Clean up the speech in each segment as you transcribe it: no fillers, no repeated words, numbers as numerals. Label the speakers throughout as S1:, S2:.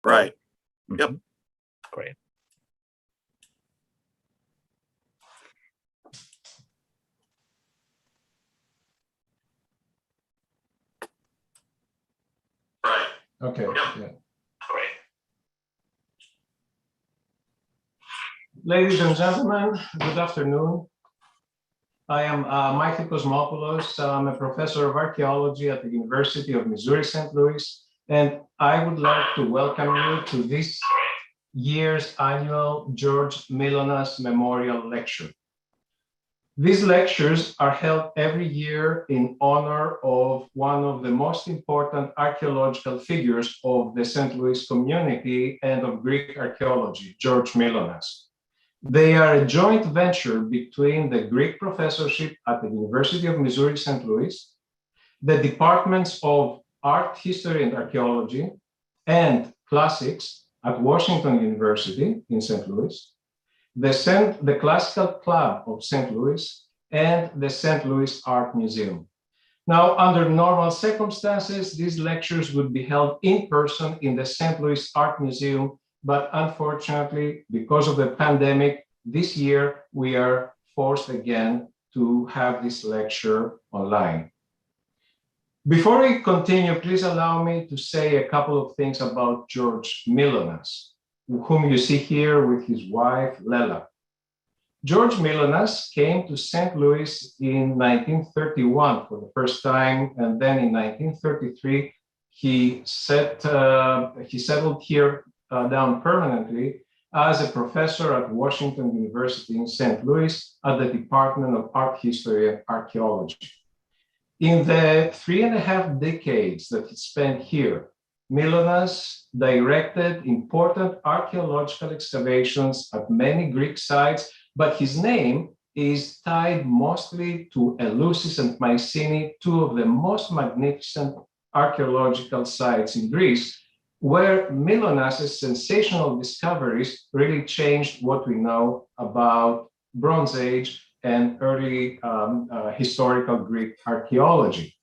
S1: Right.
S2: Mm-hmm.
S1: Yep.
S2: Great.
S1: Right.
S3: Okay.
S1: Yep.
S3: Yeah.
S1: Great.
S3: Ladies and gentlemen, good afternoon. I am Michael Cosmopoulos. I'm a professor of archaeology at the University of Missouri St. Louis, and I would like to welcome you to this year's annual George Mylonas Memorial Lecture. These lectures are held every year in honor of one of the most important archaeological figures of the St. Louis community and of Greek archaeology, George Mylonas. They are a joint venture between the Greek professorship at the University of Missouri St. Louis, the departments of art, history, and archaeology, and classics at Washington University in St. Louis, the Classical Club of St. Louis, and the St. Louis Art Museum. Now, under normal circumstances, these lectures would be held in person in the St. Louis Art Museum, but unfortunately, because of the pandemic, this year we are forced again to have this lecture online. Before we continue, please allow me to say a couple of things about George Mylonas, whom you see here with his wife, Lela. George Mylonas came to St. Louis in 1931 for the first time, and then in 1933, he settled here down permanently as a professor at Washington University in St. Louis at the Department of Art History and Archaeology. In the 3.5 decades that he spent here, Mylonas directed important archaeological excavations at many Greek sites, but his name is tied mostly to Eleusis and Mycenae, two of the most magnificent archaeological sites in Greece, where Mylonas' sensational discoveries really changed what we know about Bronze Age and early historical Greek archaeology.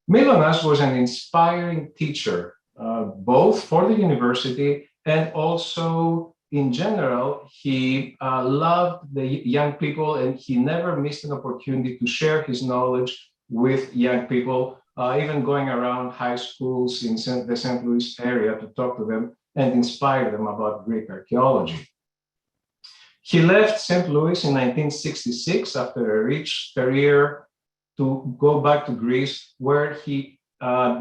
S3: Mylonas was an inspiring teacher, both for the university and also in general. He loved the young people, and he never missed an opportunity to share his knowledge with young people, even going around high schools in the St. Louis area to talk to them and inspire them about Greek archaeology. He left St. Louis in 1966 after a rich career to go back to Greece, where he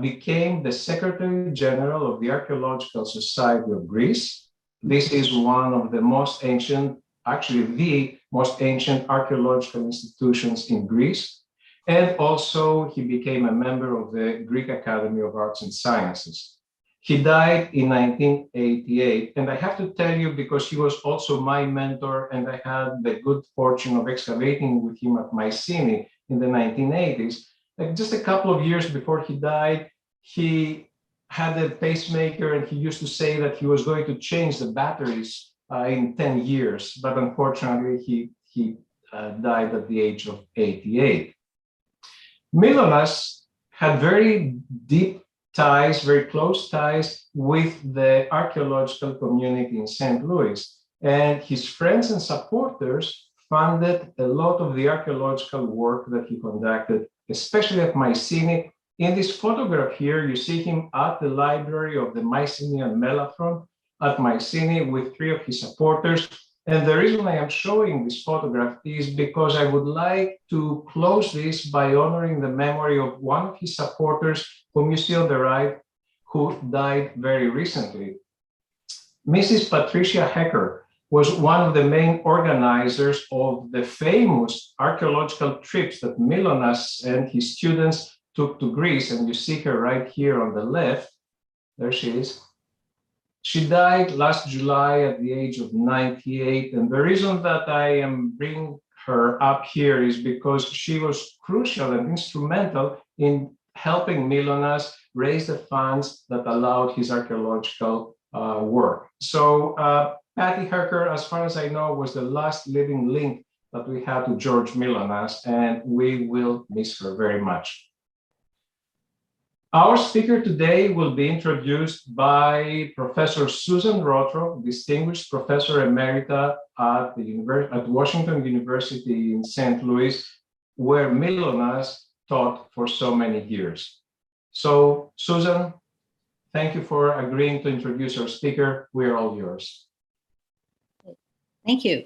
S3: became the Secretary General of the Archaeological Society of Greece. This is one of the most ancient, actually the most ancient archaeological institutions in Greece. And also he became a member of the Greek Academy of Arts and Sciences. He died in 1988, and I have to tell you, because he was also my mentor, and I had the good fortune of excavating with him at Mycenae in the 1980s. Like just a couple of years before he died, he had a pacemaker, and he used to say that he was going to change the batteries in 10 years, but unfortunately he died at the age of 88. Mylonas had very deep ties, very close ties with the archaeological community in St. Louis, and his friends and supporters funded a lot of the archaeological work that he conducted, especially at Mycenae. In this photograph here, you see him at the library of the Mycenaean Melathron at Mycenae with 3 of his supporters. And the reason I am showing this photograph is because I would like to close this by honoring the memory of one of his supporters, whom you see on the right, who died very recently. Mrs. Patricia Hecker was one of the main organizers of the famous archaeological trips that Mylonas and his students took to Greece, and you see her right here on the left. There she is. She died last July at the age of 98, and the reason that I am bringing her up here is because she was crucial and instrumental in helping Mylonas raise the funds that allowed his archaeological work. So Patty Hecker, as far as I know, was the last living link that we had to George Mylonas, and we will miss her very much. Our speaker today will be introduced by Professor Susan Brautoch, Distinguished Professor Emerita at Washington University in St. Louis, where Mylonas taught for so many years. So, Susan, thank you for agreeing to introduce our speaker. We're all yours.
S1: Thank you.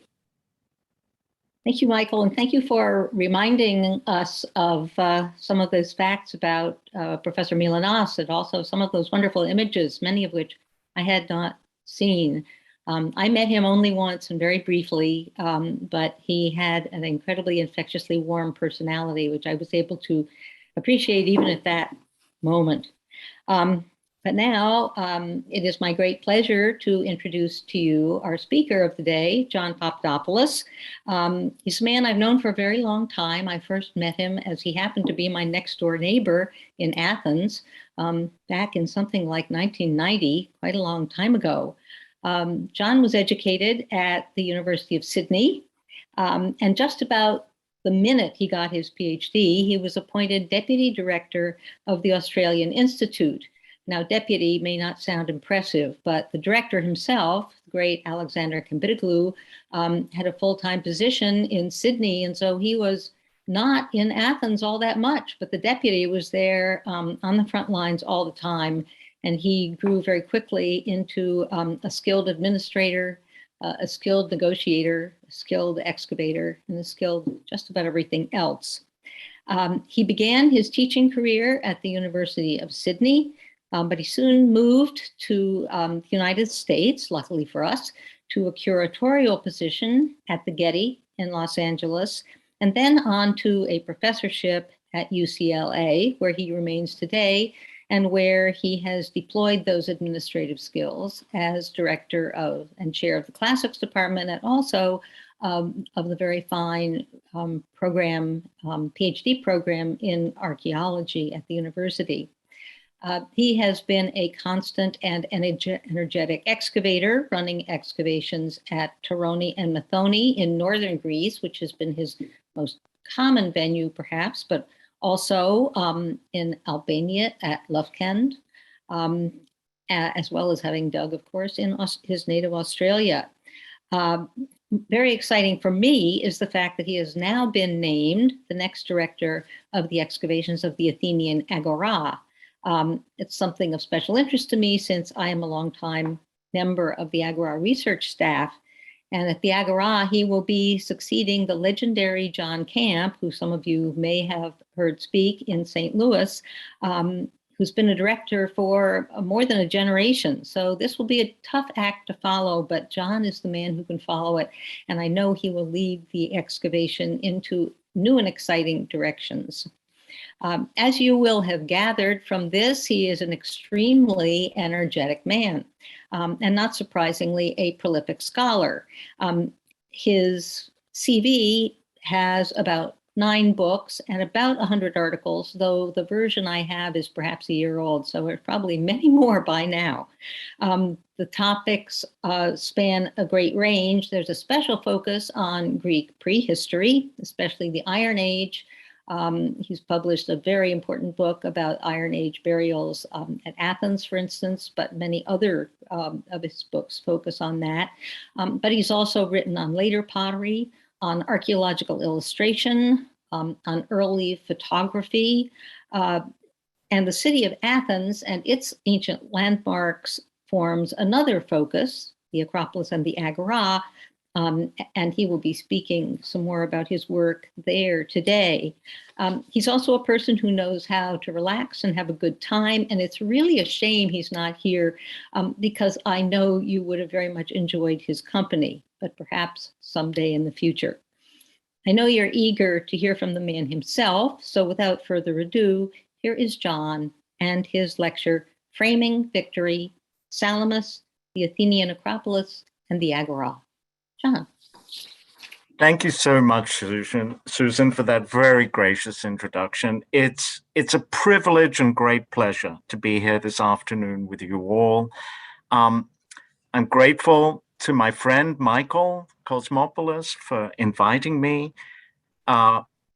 S1: Thank you, Michael, and thank you for reminding us of some of those facts about Professor Mylonas, and also some of those wonderful images, many of which I had not seen. I met him only once and very briefly, but he had an incredibly infectiously warm personality, which I was able to appreciate even at that moment. But now it is my great pleasure to introduce to you our speaker of the day, John Papadopoulos. He's a man I've known for a very long time. I first met him as he happened to be my next door neighbor in Athens back in something like 1990, quite a long time ago. John was educated at the University of Sydney, and just about the minute he got his PhD, he was appointed Deputy Director of the Australian Institute. Now, deputy may not sound impressive, but the director himself, the great Alexander Kambitoglu, had a full-time position in Sydney, and so he was not in Athens all that much, but the deputy was there on the front lines all the time, and he grew very quickly into a skilled administrator, a skilled negotiator, a skilled excavator, and a skilled just about everything else. He began his teaching career at the University of Sydney, but he soon moved to the United States, luckily for us, to a curatorial position at the Getty in Los Angeles, and then on to a professorship at UCLA, where he remains today, and where he has deployed those administrative skills as director of and chair of the classics department, and also of the very fine PhD program in archaeology at the university. He has been a constant and energetic excavator, running excavations at Toroni and Methoni in northern Greece, which has been his most common venue, perhaps, but also in Albania at Lufkend, as well as having dug, of course, in his native Australia. Very exciting for me is the fact that he has now been named the next director of the excavations of the Athenian Agora. It's something of special interest to me since I am a longtime member of the Agora research staff. And at the Agora, he will be succeeding the legendary John Camp, who some of you may have heard speak in St. Louis, who's been a director for more than a generation. So this will be a tough act to follow, but John is the man who can follow it. And I know he will lead the excavation into new and exciting directions. As you will have gathered from this, he is an extremely energetic man, and not surprisingly, a prolific scholar. His CV has about 9 books and about 100 articles, though the version I have is perhaps a year old, so there's probably many more by now. The topics span a great range. There's a special focus on Greek prehistory, especially the Iron Age. He's published a very important book about Iron Age burials at Athens, for instance, but many other of his books focus on that. But he's also written on later pottery, on archaeological illustration, on early photography, and the city of Athens and its ancient landmarks forms another focus, the Acropolis and the Agora, and he will be speaking some more about his work there today. He's also a person who knows how to relax and have a good time, and it's really a shame he's not here because I know you would have very much enjoyed his company, but perhaps someday in the future. I know you're eager to hear from the man himself, so without further ado, here is John and his lecture, Framing Victory, Salamis, the Athenian Acropolis, and the Agora. John.
S2: Thank you so much, Susan, for that very gracious introduction. It's a privilege and great pleasure to be here this afternoon with you all. I'm grateful to my friend Michael Kosmopoulos for inviting me.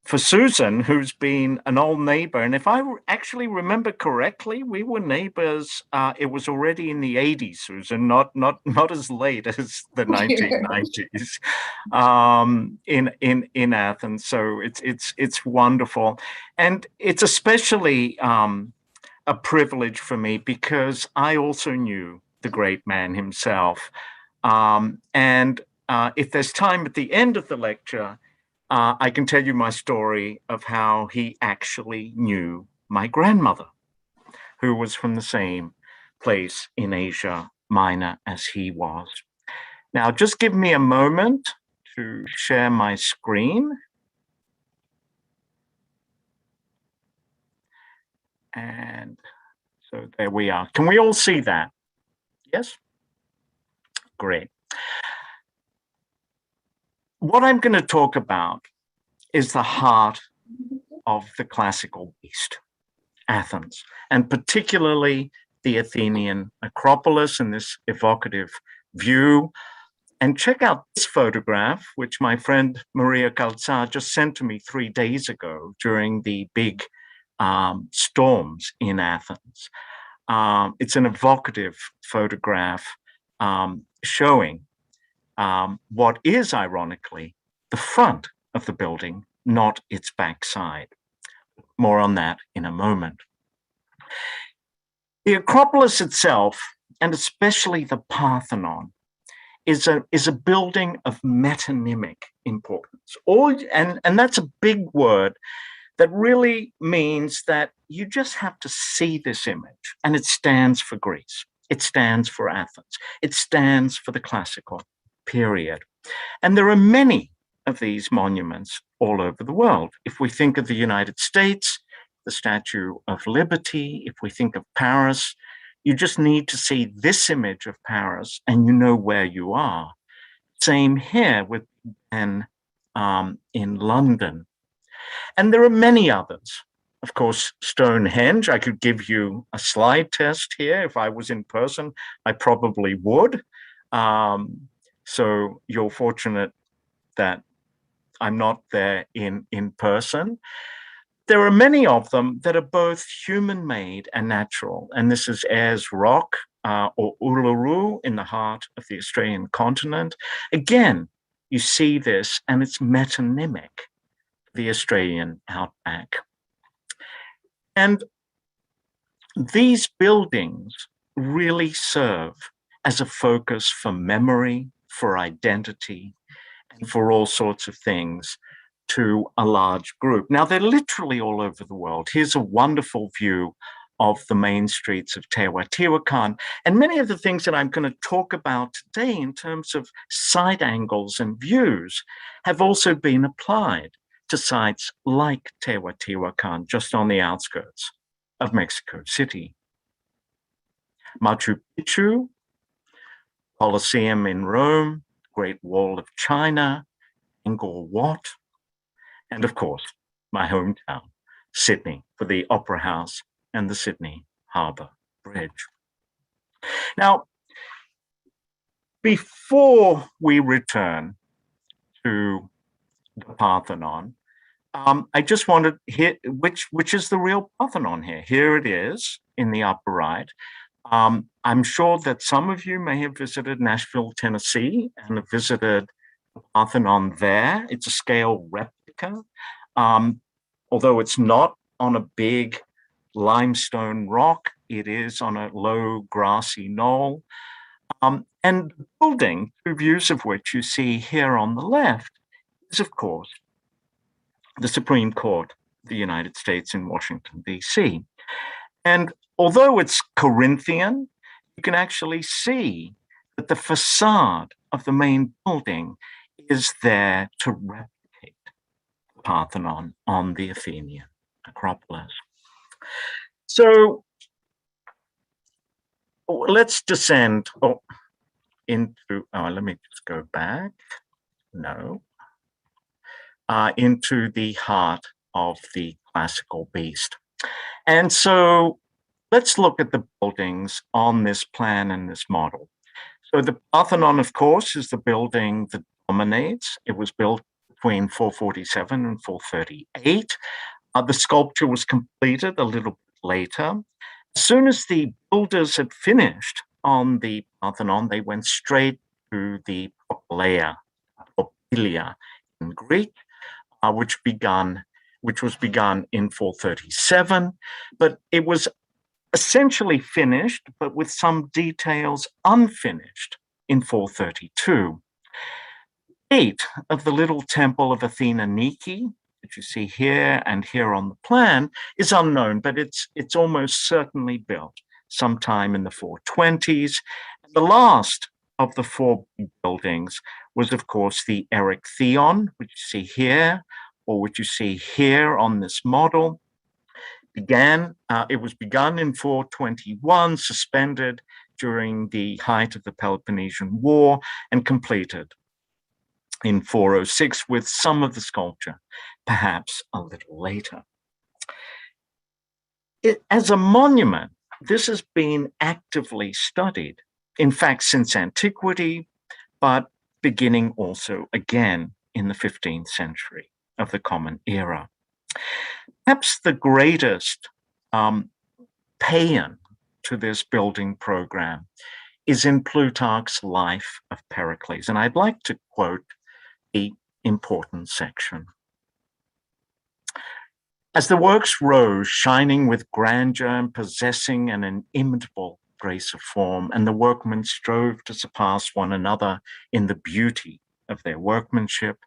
S2: for Susan, who's been an old neighbor, and if I actually remember correctly, we were neighbors. It was already in the 80s, Susan, not as late as the 1990s, in Athens. So it's wonderful, and it's especially a privilege for me because I also knew the great man himself. And if there's time at the end of the lecture, I can tell you my story of how he actually knew my grandmother, who was from the same place in Asia Minor as he was. Now, just give me a moment to share my screen. And so there we are. Can we all see that? Yes? Great. What I'm going to talk about is the heart of the classical beast, Athens, and particularly the Athenian Acropolis and this evocative view. And check out this photograph, which my friend Maria Calzar just sent to me 3 days ago during the big storms in Athens. It's an evocative photograph showing what is, ironically, the front of the building, not its backside. More on that in a moment. The Acropolis itself, and especially the Parthenon, is a building of metonymic importance. And that's a big word that really means that you just have to see this image, and it stands for Greece. It stands for Athens. It stands for the classical period. And there are many of these monuments all over the world. If we think of the United States, the Statue of Liberty, if we think of Paris, you just need to see this image of Paris and you know where you are. Same here with Ben in London. And there are many others. Of course, Stonehenge, I could give you a slide test here. If I was in person, I probably would. So you're fortunate that I'm not there in person. There are many of them that are both human-made and natural. And this is Ayers Rock or Uluru in the heart of the Australian continent. Again, you see this and it's metonymic, the Australian outback. And these buildings really serve as a focus for memory, for identity, and for all sorts of things to a large group. Now, they're literally all over the world. Here's a wonderful view of the main streets of Teotihuacan. And many of the things that I'm going to talk about today in terms of side angles and views have also been applied to sites like Teotihuacan, just on the outskirts of Mexico City. Machu Picchu, Colosseum in Rome, Great Wall of China, Angkor Wat, and of course, my hometown, Sydney, for the Opera House and the Sydney Harbour Bridge. Now, before we return to the Parthenon, I just wanted here, which is the real Parthenon here. Here it is in the upper right. I'm sure that some of you may have visited Nashville, Tennessee, and have visited the Parthenon there. It's a scale replica, although it's not on a big limestone rock. It is on a low grassy knoll. And the building, two views of which you see here on the left, is of course the Supreme Court of the United States in Washington, D.C. And although it's Corinthian, you can actually see that the facade of the main building is there to replicate the Parthenon on the Athenian Acropolis. So let's descend into, let me just go back. No. Into the heart of the classical beast. And so let's look at the buildings on this plan and this model. So the Parthenon, of course, is the building that dominates. It was built between 447 and 438. The sculpture was completed a little bit later. As soon as the builders had finished on the Parthenon, they went straight to the Propylaea in Greek, which was begun in 437, but it was essentially finished, but with some details unfinished in 432. 8 of the little Temple of Athena Niki, that you see here and here on the plan, is unknown, but it's almost certainly built sometime in the 420s. The last of the 4 buildings was, of course, the Erechtheion, which you see here, or which you see here on this model. It was begun in 421, suspended during the height of the Peloponnesian War, and completed in 406 with some of the sculpture, perhaps a little later. As a monument, this has been actively studied, in fact, since antiquity, but beginning also again in the 15th century of the Common Era. Perhaps the greatest paean to this building program is in Plutarch's Life of Pericles, and I'd like to quote the important section. As the works rose, shining with grandeur and possessing an inimitable grace of form, and the workmen strove to surpass one another in the beauty of their workmanship,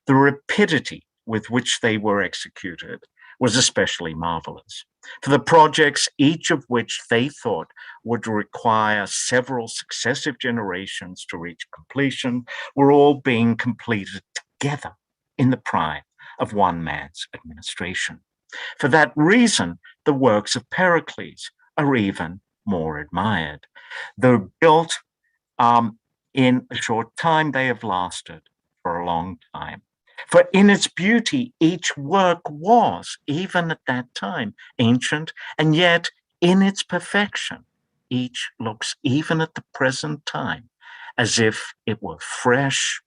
S2: the rapidity with which they were executed was especially marvelous. For the projects, each of which they thought would require several successive generations to reach completion, were all being completed together in the prime of one man's administration. For that reason, the works of Pericles are even more admired. Though built in a short time, they have lasted for a long time. For in its beauty, each work was, even at that time, ancient, and yet in its perfection, each looks, even at the present time, as if it were fresh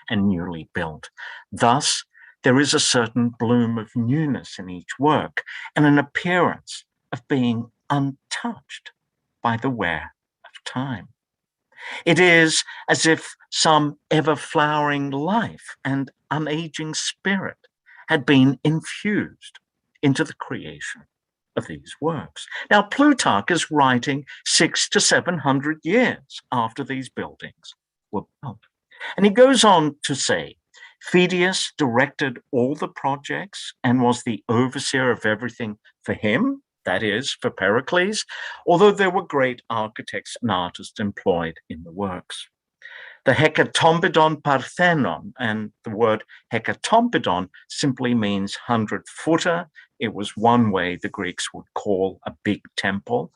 S2: and newly built. Thus, there is a certain bloom of newness in each work and an appearance of being untouched by the wear of time. It is as if some ever-flowering life and unaging spirit had been infused into the creation of these works. Now, Plutarch is writing 600 to 700 years after these buildings were built. And he goes on to say, Phidias directed all the projects and was the overseer of everything for him, that is, for Pericles, although there were great architects and artists employed in the works. The Hecatombedon Parthenon, and the word Hecatombedon simply means 100-footer. It was one way the Greeks would call a big temple.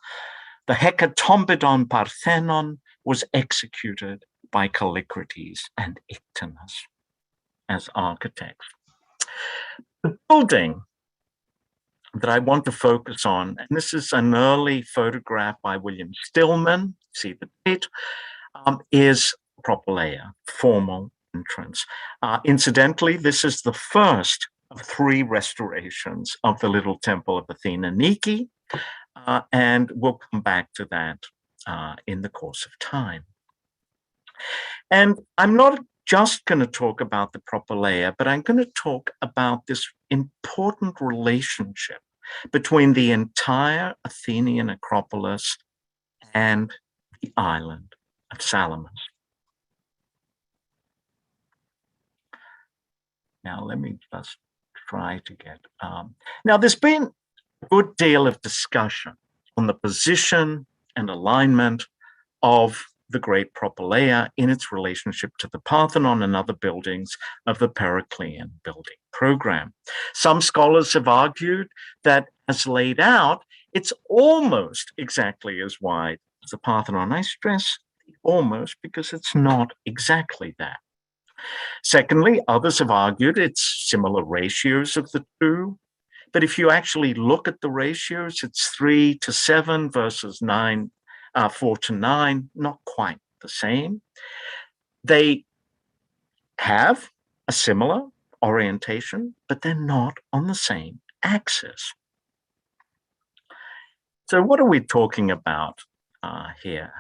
S2: The Hecatombedon Parthenon was executed by Callicrates and Ictinus as architects. The building that I want to focus on, and this is an early photograph by William Stillman, see the date, is Propylaea, formal entrance. Incidentally, this is the first of 3 restorations of the little Temple of Athena Niki, and we'll come back to that in the course of time. And I'm not just going to talk about the Propylaea, but I'm going to talk about this important relationship between the entire Athenian Acropolis and the island of Salamis. Now, let me just try to get... Now, there's been a good deal of discussion on the position and alignment of the great Propylaea in its relationship to the Parthenon and other buildings of the Periclean building program. Some scholars have argued that, as laid out, it's almost exactly as wide as the Parthenon. I stress almost because it's not exactly that. Secondly, others have argued it's similar ratios of the two, but if you actually look at the ratios, it's 3 to 7 versus 4 to 9, not quite the same. They have a similar orientation, but they're not on the same axis. So what are we talking about here?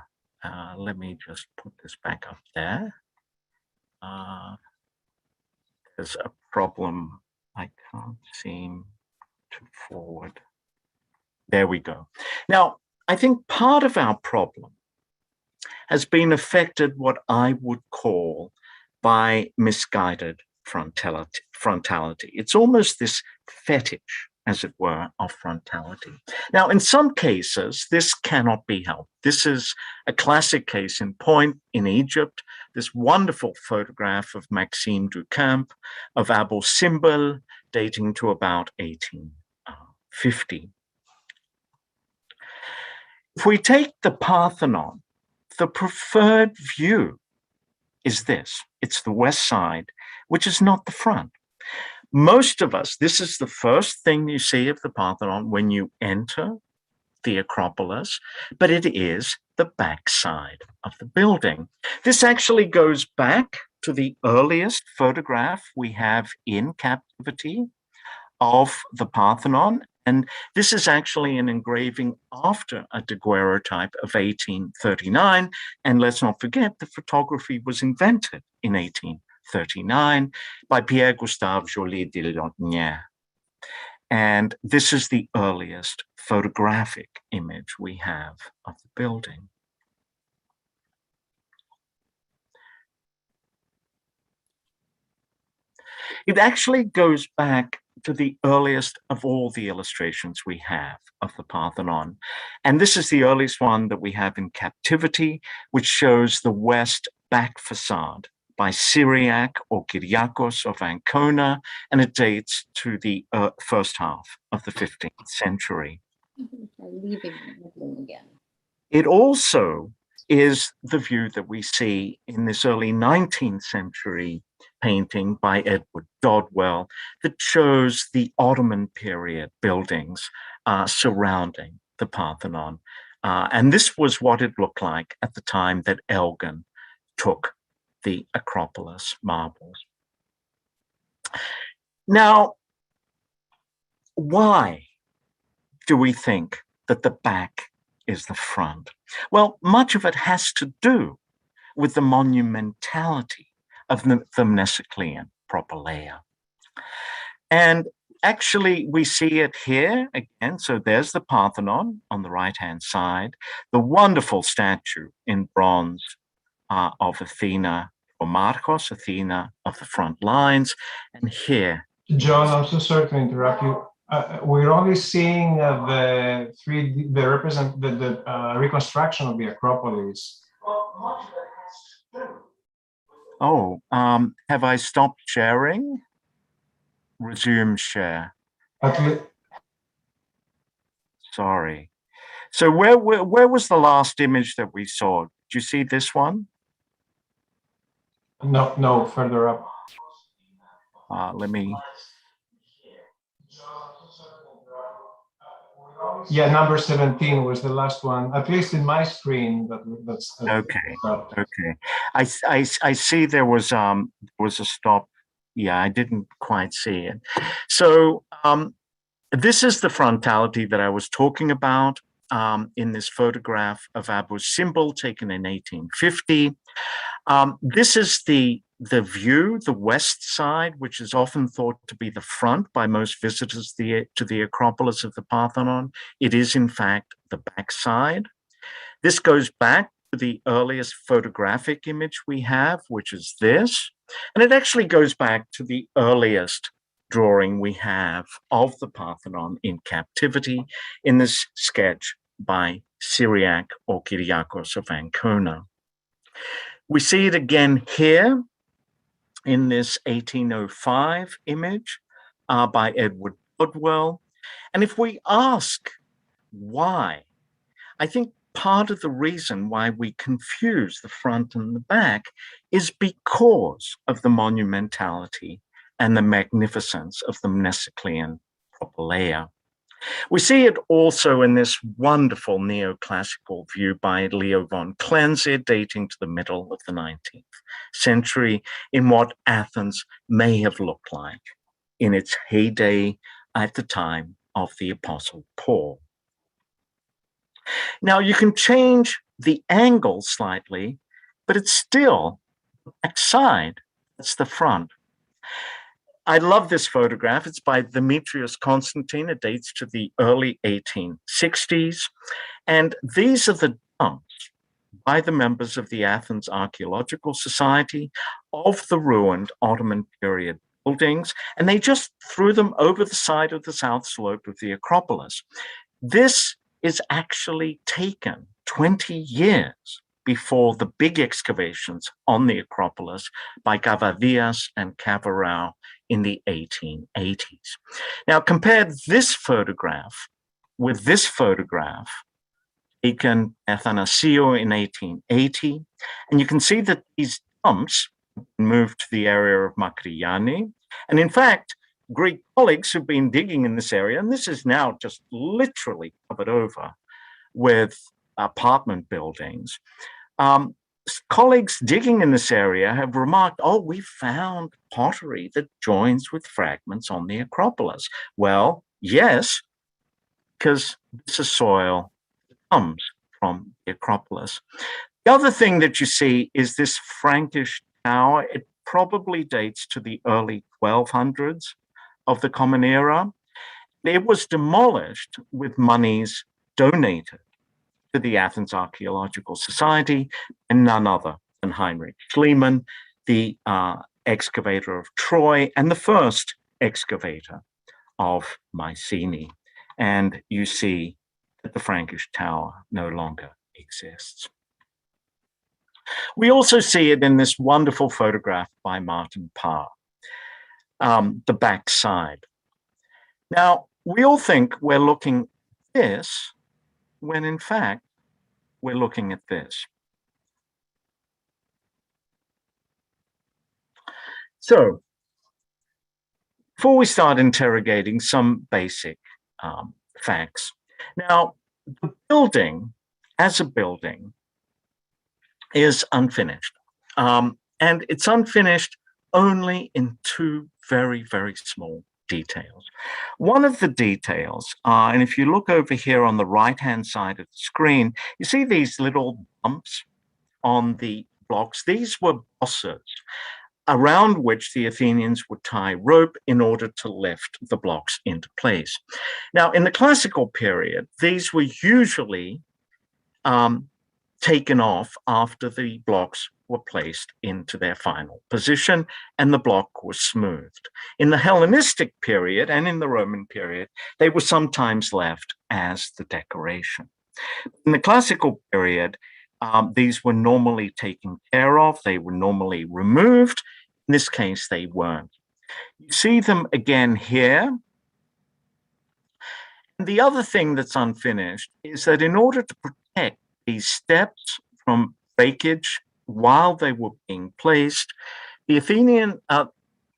S2: Let me just put this back up there. There's a problem. I can't seem to forward. There we go. Now, I think part of our problem has been affected what I would call by misguided frontality. It's almost this fetish, as it were, of frontality. Now, in some cases, this cannot be helped. This is a classic case in point in Egypt, this wonderful photograph of Maxime Ducamp of Abu Simbel dating to about 1850. If we take the Parthenon, the preferred view is this. It's the west side, which is not the front. Most of us, this is the first thing you see of the Parthenon when you enter the Acropolis, but it is the back side of the building. This actually goes back to the earliest photograph we have in captivity of the Parthenon. And this is actually an engraving after a daguerreotype of 1839. And let's not forget, the photography was invented in 1839 by Pierre Gustave Joly de Lotnière. And this is the earliest photographic image we have of the building. It actually goes back to the earliest of all the illustrations we have of the Parthenon. And this is the earliest one that we have in captivity, which shows the west back facade by Syriac or Kyriakos of Ancona, and it dates to the first half of the 15th century.
S1: Leaving again.
S2: It also is the view that we see in this early 19th century painting by Edward Dodwell that shows the Ottoman period buildings surrounding the Parthenon. And this was what it looked like at the time that Elgin took the Acropolis marbles. Now, why do we think that the back is the front? Well, much of it has to do with the monumentality of the Mnesiclean propylaea. And actually, we see it here again. So there's the Parthenon on the right-hand side, the wonderful statue in bronze of Athena, or Marshal, Athena of the front lines. And here.
S3: John, I'm so sorry to interrupt you. We're only seeing the reconstruction of the Acropolis.
S2: Oh, have I stopped sharing? Resume share. Sorry. So where was the last image that we saw? Did you see this one?
S3: No, further up.
S2: Let me.
S3: Yeah, number 17 was the last one, at least in my screen. That's
S2: okay. Okay. I see there was a stop. Yeah, I didn't quite see it. So this is the frontality that I was talking about in this photograph of Abu Simbel taken in 1850. This is the view, the west side, which is often thought to be the front by most visitors to the Acropolis of the Parthenon. It is, in fact, the back side. This goes back to the earliest photographic image we have, which is this. And it actually goes back to the earliest drawing we have of the Parthenon in captivity in this sketch by Syriac or Kyriakos of Ancona. We see it again here in this 1805 image by Edward Dodwell. And if we ask why, I think part of the reason why we confuse the front and the back is because of the monumentality and the magnificence of the Mnesiclean propylaea. We see it also in this wonderful neoclassical view by Leo von Klenze, dating to the middle of the 19th century, in what Athens may have looked like in its heyday at the time of the Apostle Paul. Now, you can change the angle slightly, but it's still the back side. That's the front. I love this photograph. It's by Demetrius Constantine. It dates to the early 1860s. And these are the dumps by the members of the Athens Archaeological Society of the ruined Ottoman period buildings. And they just threw them over the side of the south slope of the Acropolis. This is actually taken 20 years before the big excavations on the Acropolis by Gavadias and Cavarau in the 1880s. Now, compare this photograph with this photograph taken Athanasio in 1880, and you can see that these dumps moved to the area of Makriani. And in fact, Greek colleagues who've been digging in this area, and this is now just literally covered over with apartment buildings, colleagues digging in this area have remarked, oh, we found pottery that joins with fragments on the Acropolis. Well, yes, because this is soil that comes from the Acropolis. The other thing that you see is this Frankish tower. It probably dates to the early 1200s of the Common Era. It was demolished with monies donated to the Athens Archaeological Society, and none other than Heinrich Schliemann, the excavator of Troy and the first excavator of Mycenae. And you see that the Frankish tower no longer exists. We also see it in this wonderful photograph by Martin Parr, the back side. Now, we all think we're looking at this, when in fact, we're looking at this. So, before we start interrogating some basic facts. Now, the building, as a building, is unfinished. And it's unfinished only in two very, very small details. One of the details, and if you look over here on the right-hand side of the screen, you see these little bumps on the blocks. These were bosses around which the Athenians would tie rope in order to lift the blocks into place. Now, in the classical period, these were usually taken off after the blocks were placed into their final position and the block was smoothed. In the Hellenistic period and in the Roman period, they were sometimes left as the decoration. In the classical period, these were normally taken care of. They were normally removed. In this case, they weren't. You see them again here. And the other thing that's unfinished is that in order to protect these steps from breakage while they were being placed, the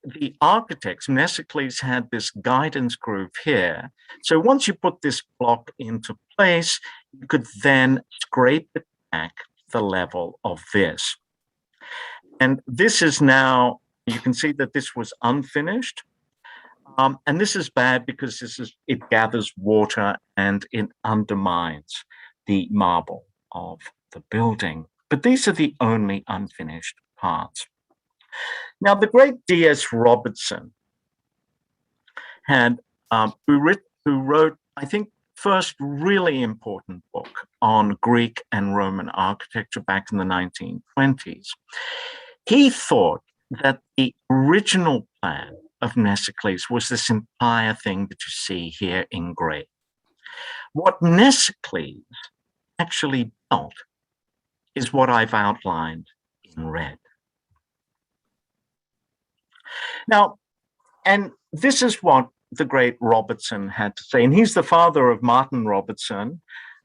S2: the architects, Mnesicles, had this guidance groove here. So once you put this block into place, you could then scrape it back to the level of this. And this is now, you can see that this was unfinished. And this is bad because it gathers water and it undermines the marble of the building. But these are the only unfinished parts. Now, the great D.S. Robertson had, who wrote, I think, first really important book on Greek and Roman architecture back in the 1920s. He thought that the original plan of Mnesicles was this entire thing that you see here in gray. What Mnesicles actually built is what I've outlined in red. Now, and this is what the great Robertson had to say, and he's the father of Martin Robertson,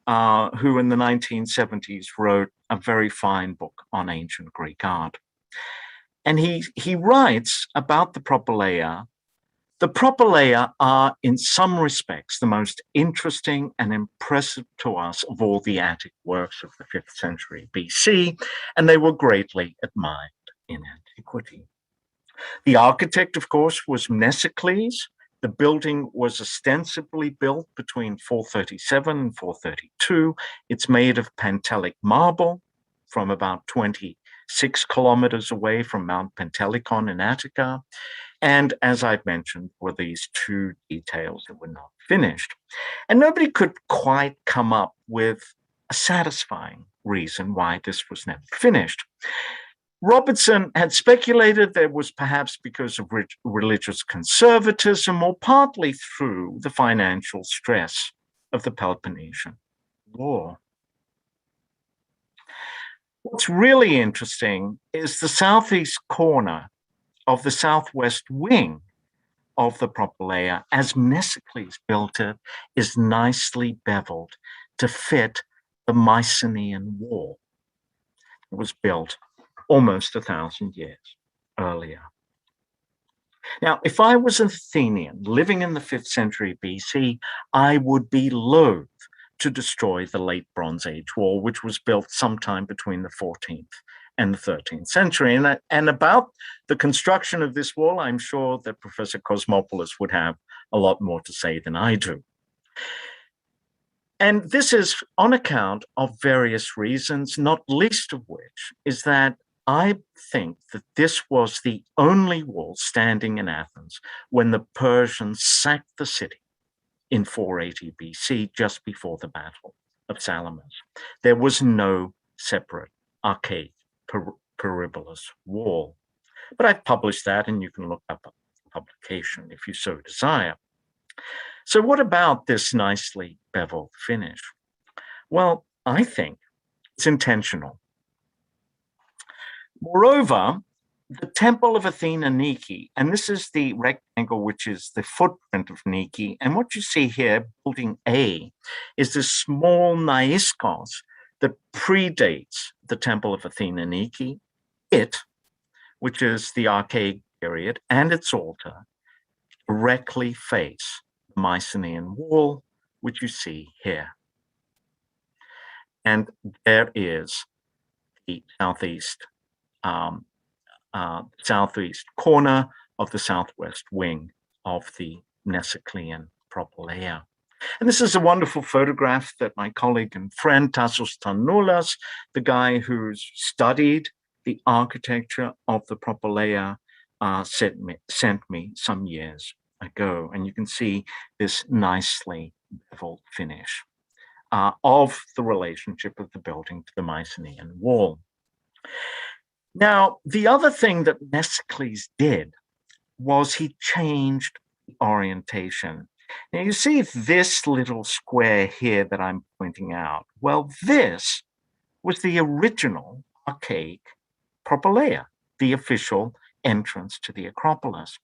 S2: who in the 1970s wrote a very fine book on ancient Greek art. And he writes about the Propylaea The Propylaea are, in some respects, the most interesting and impressive to us of all the Attic works of the 5th century BC, and they were greatly admired in antiquity. The architect, of course, was Mnesicles. The building was ostensibly built between 437 and 432. It's made of Pentelic marble from about 26 kilometers away from Mount Pentelicon in Attica. And as I've mentioned, were these two details that were not finished. And nobody could quite come up with a satisfying reason why this was never finished. Robertson had speculated that it was perhaps because of religious conservatism or partly through the financial stress of the Peloponnesian War. What's really interesting is the southeast corner of the southwest wing of the Propylaea, as Mnesicles built it, is nicely beveled to fit the Mycenaean wall. It was built almost 1,000 years earlier. Now, if I was an Athenian living in the 5th century BC, I would be loath to destroy the late Bronze Age wall, which was built sometime between the 14th and the 13th century. And about the construction of this wall, I'm sure that Professor Cosmopoulos would have a lot more to say than I do. And this is on account of various reasons, not least of which is that I think that this was the only wall standing in Athens when the Persians sacked the city in 480 BC, just before the Battle of Salamis. There was no separate arcade peribolous wall. But I've published that, and you can look up a publication if you so desire. So what about this nicely beveled finish? Well, I think it's intentional. Moreover, the Temple of Athena, Niki, and this is the rectangle which is the footprint of Niki, and what you see here, building A, is this small naiskos that predates the Temple of Athena, Niki, which is the archaic period, and its altar, directly face the Mycenaean wall, which you see here. And there is the southeast corner of the southwest wing of the Mnesiclean Propylaea. And this is a wonderful photograph that my colleague and friend Tassos Tannoulas, the guy who's studied the architecture of the Propylaea, sent me some years ago. And you can see this nicely beveled finish of the relationship of the building to the Mycenaean wall. Now, the other thing that Mnesicles did was he changed the orientation. Now, you see this little square here that I'm pointing out. Well, this was the original archaic Propylaea, the official entrance to the Acropolis.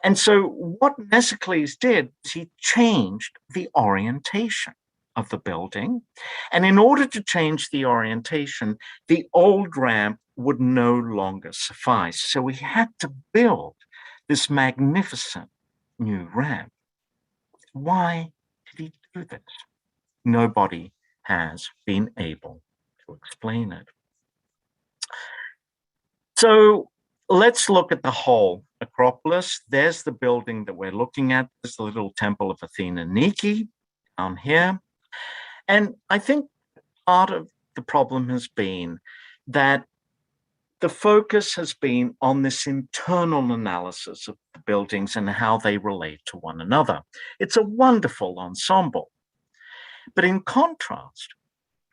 S2: And so what Mnesicles did is he changed the orientation of the building. And in order to change the orientation, the old ramp would no longer suffice. So he had to build this magnificent new ramp. Why did he do this? Nobody has been able to explain it. So let's look at the whole Acropolis. There's the building that we're looking at. There's the little Temple of Athena, Niki, down here. And I think part of the problem has been that the focus has been on this internal analysis of the buildings and how they relate to one another. It's a wonderful ensemble. But in contrast,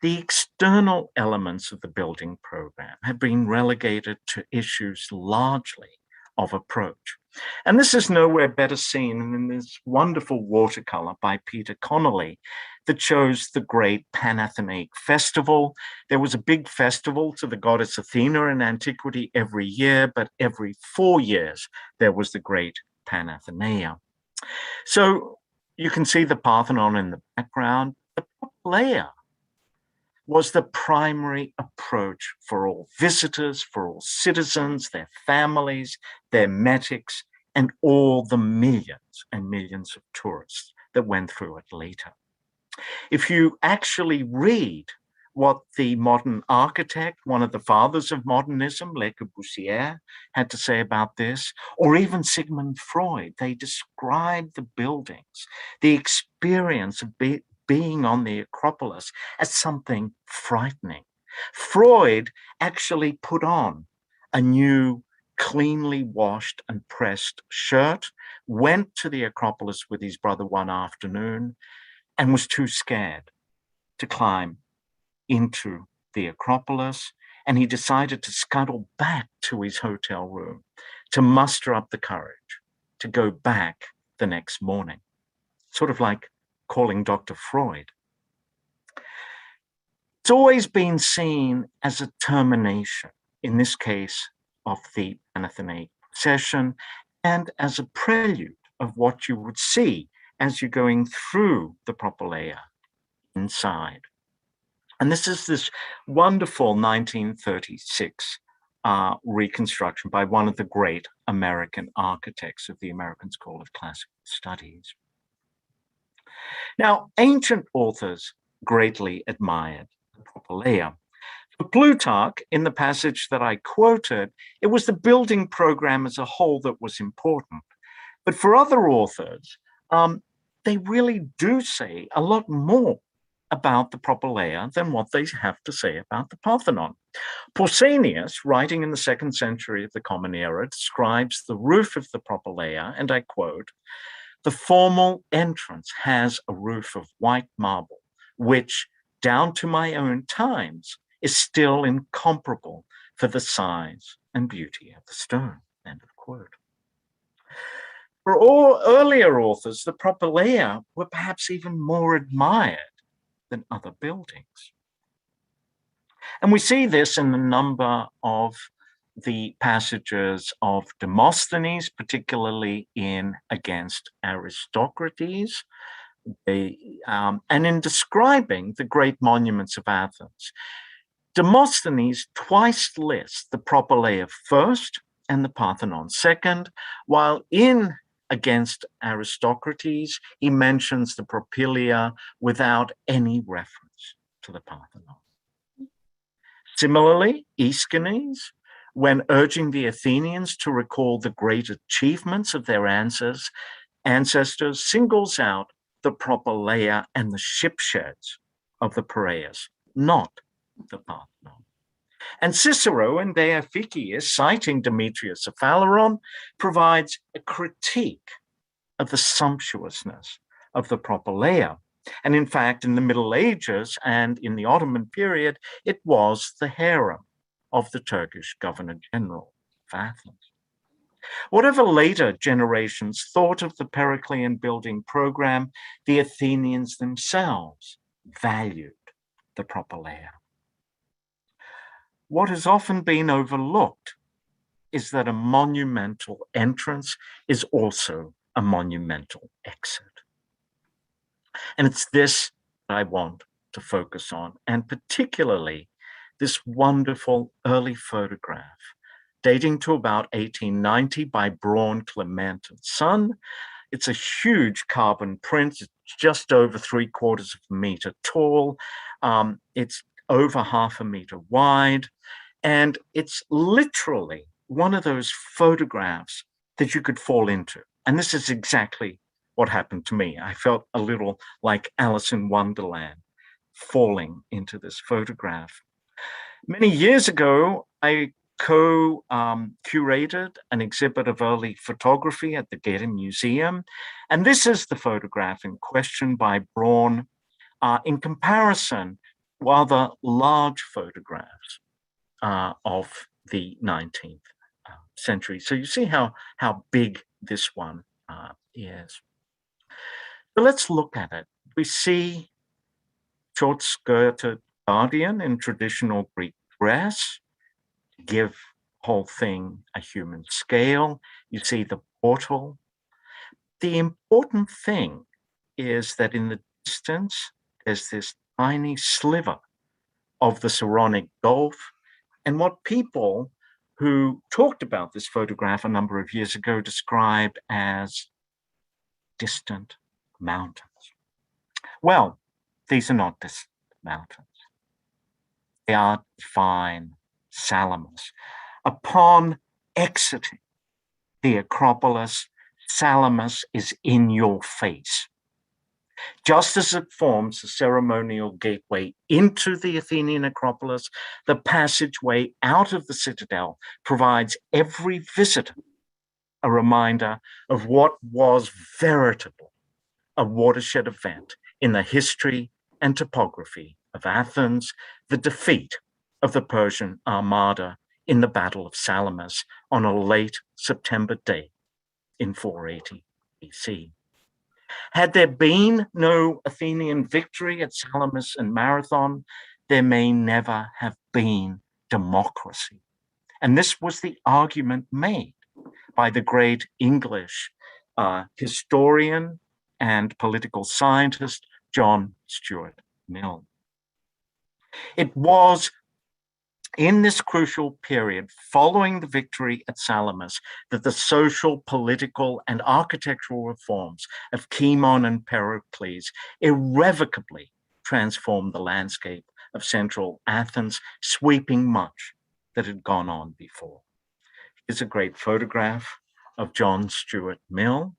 S2: the external elements of the building program have been relegated to issues largely of approach. And this is nowhere better seen than in this wonderful watercolor by Peter Connolly that shows the great Panathenaic festival. There was a big festival to the goddess Athena in antiquity every year, but every 4 years there was the great Panathenaea. So you can see the Parthenon in the background. The Propylaea was the primary approach for all visitors, for all citizens, their families, their metics and all the millions and millions of tourists that went through it later. If you actually read what the modern architect, one of the fathers of modernism, Le Corbusier, had to say about this, or even Sigmund Freud, they describe the buildings, the experience of being on the Acropolis as something frightening. Freud actually put on a new, cleanly washed and pressed shirt, went to the Acropolis with his brother one afternoon, and was too scared to climb into the Acropolis, and he decided to scuttle back to his hotel room to muster up the courage to go back the next morning, sort of like calling Dr. Freud. It's always been seen as a termination, in this case, of the Panathenaic procession, and as a prelude of what you would see as you're going through the Propylaea inside. And this is this wonderful 1936 reconstruction by one of the great American architects of the American School of Classical Studies. Now, ancient authors greatly admired the Propylaea. For Plutarch, in the passage that I quoted, it was the building program as a whole that was important. But for other authors, they really do say a lot more about the Propylaea than what they have to say about the Parthenon. Pausanias, writing in the 2nd century of the Common Era, describes the roof of the Propylaea, and I quote, "The formal entrance has a roof of white marble, which, down to my own times, is still incomparable for the size and beauty of the stone." End of quote. For all earlier authors, the Propylaea were perhaps even more admired than other buildings. And we see this in the number of the passages of Demosthenes, particularly in Against Aristocrates, and in describing the great monuments of Athens. Demosthenes twice lists the Propylaea first and the Parthenon second, while in Against Aristocrates, he mentions the Propylaea without any reference to the Parthenon. Similarly, Aeschines, when urging the Athenians to recall the great achievements of their ancestors, singles out the Propylaea and the ship sheds of the Piraeus, not the Parthenon. And Cicero in De Officiis, citing Demetrius of Phaleron, provides a critique of the sumptuousness of the Propylaea. And in fact, in the Middle Ages and in the Ottoman period, it was the harem of the Turkish Governor General of Athens. Whatever later generations thought of the Periclean building program, the Athenians themselves valued the Propylaea. What has often been overlooked is that a monumental entrance is also a monumental exit. And it's this that I want to focus on, and particularly this wonderful early photograph dating to about 1890 by Braun, Clement and Son. It's a huge carbon print. It's just over 3/4 of a meter tall. It's over 1/2 meter wide. And it's literally one of those photographs that you could fall into. And this is exactly what happened to me. I felt a little like Alice in Wonderland, falling into this photograph. Many years ago, I co-curated an exhibit of early photography at the Getty Museum. And this is the photograph in question by Braun. In comparison, rather large photographs of the 19th century. So you see how big this one is. So let's look at it. We see short-skirted guardian in traditional Greek dress, to give the whole thing a human scale. You see the portal. The important thing is that in the distance, there's this tiny sliver of the Saronic Gulf. And what people who talked about this photograph a number of years ago, described as distant mountains. Well, these are not distant mountains. They are fine Salamis. Upon exiting the Acropolis, Salamis is in your face. Just as it forms the ceremonial gateway into the Athenian Acropolis, the passageway out of the citadel provides every visitor a reminder of what was veritable a watershed event in the history and topography of Athens, the defeat of the Persian armada in the Battle of Salamis on a late September day in 480 BC. Had there been no Athenian victory at Salamis and Marathon, there may never have been democracy. And this was the argument made by the great English historian and political scientist, John Stuart Mill. It was in this crucial period following the victory at Salamis that the social, political, and architectural reforms of Cimon and Pericles irrevocably transformed the landscape of central Athens, sweeping much that had gone on before. Here's a great photograph of John Stuart Mill.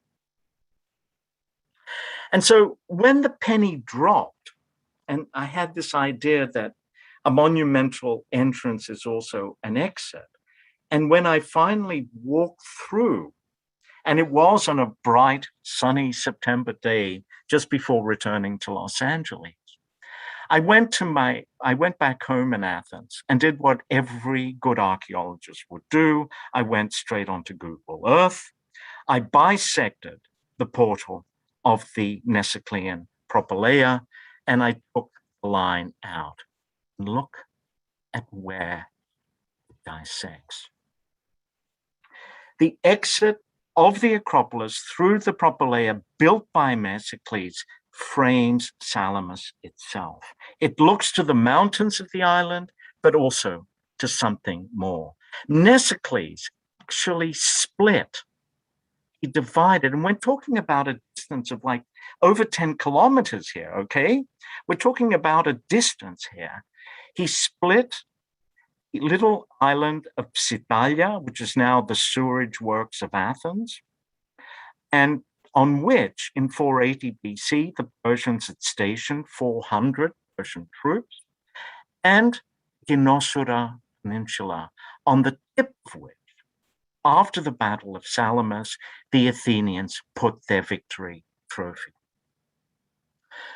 S2: And so when the penny dropped, and I had this idea that a monumental entrance is also an exit. And when I finally walked through, and it was on a bright, sunny September day just before returning to Los Angeles, I went back home in Athens and did what every good archaeologist would do. I went straight onto Google Earth. I bisected the portal of the Nesiclean Propylaea, and I took the line out. Look at where it dissects. The exit of the Acropolis through the Propylaea built by Mesocles frames Salamis itself. It looks to the mountains of the island, but also to something more. Mesocles actually split. He divided, and we're talking about a distance of like over 10 kilometers here, okay? We're talking about a distance here. He split the little island of Psyttalia, which is now the sewerage works of Athens, and on which in 480 BC, the Persians had stationed 400 Persian troops, and Ginosura Peninsula, on the tip of which, after the Battle of Salamis, the Athenians put their victory trophy.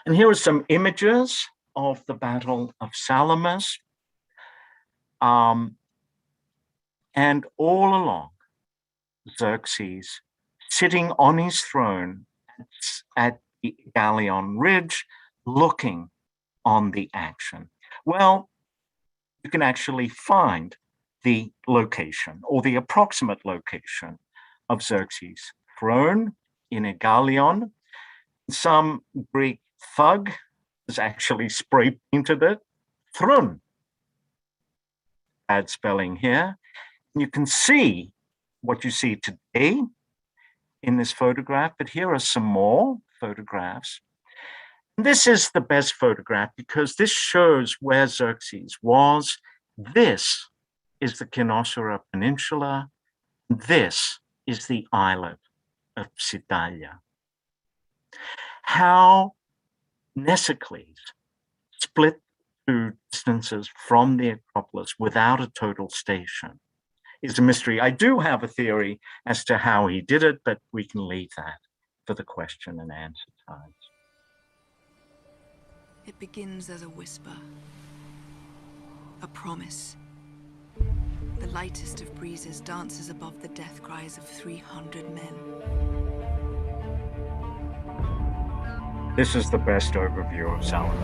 S2: And here are some images of the Battle of Salamis. And all along, Xerxes, sitting on his throne at the Egalion Ridge, looking on the action. Well, you can actually find the location or the approximate location of Xerxes' throne in Egalion. Some Greek thug has actually spray painted it, throne. Bad spelling here. You can see what you see today in this photograph, but here are some more photographs. This is the best photograph because this shows where Xerxes was. This is the Ginosura Peninsula. This is the islet of Psyttalia. How Mesocles split two distances from the Acropolis without a total station is a mystery. I do have a theory as to how he did it, but we can leave that for the question and answer times.
S4: It begins as a whisper, a promise. The lightest of breezes dances above the death cries of 300 men.
S2: This is the best overview of Salamis.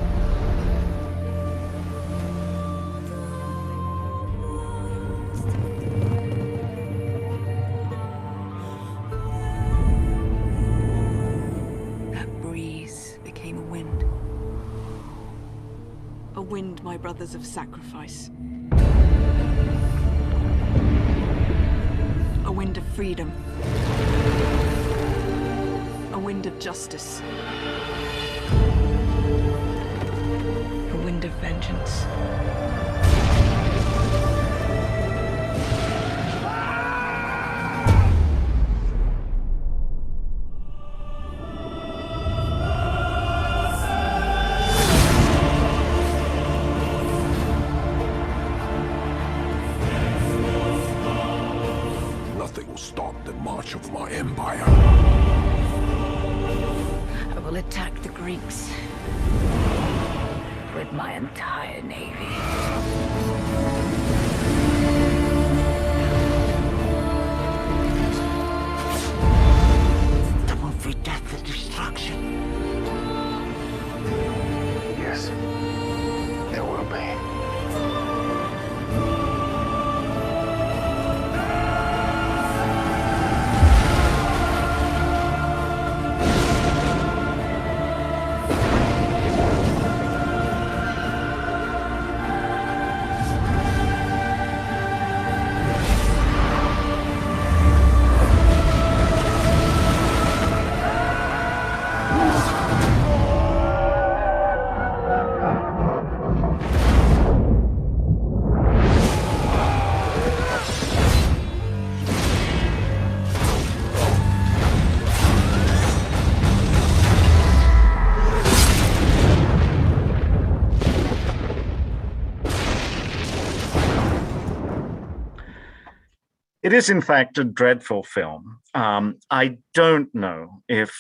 S4: That breeze became a wind. A wind, my brothers, of sacrifice. freedom. A wind of justice. A wind of vengeance.
S5: Nothing will stop the march of my empire.
S6: I will attack the Greeks with my entire navy. There will be death and destruction.
S5: Yes, there will be.
S2: It is, in fact, a dreadful film. I don't know if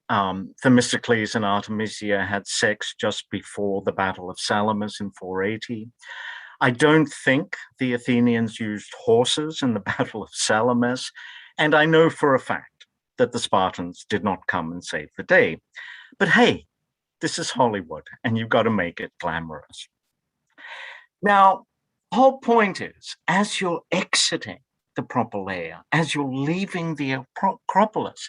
S2: Themistocles and Artemisia had sex just before the Battle of Salamis in 480. I don't think the Athenians used horses in the Battle of Salamis. And I know for a fact that the Spartans did not come and save the day. But hey, this is Hollywood, and you've got to make it glamorous. Now, the whole point is, as you're exiting the Propylaea, as you're leaving the Acropolis,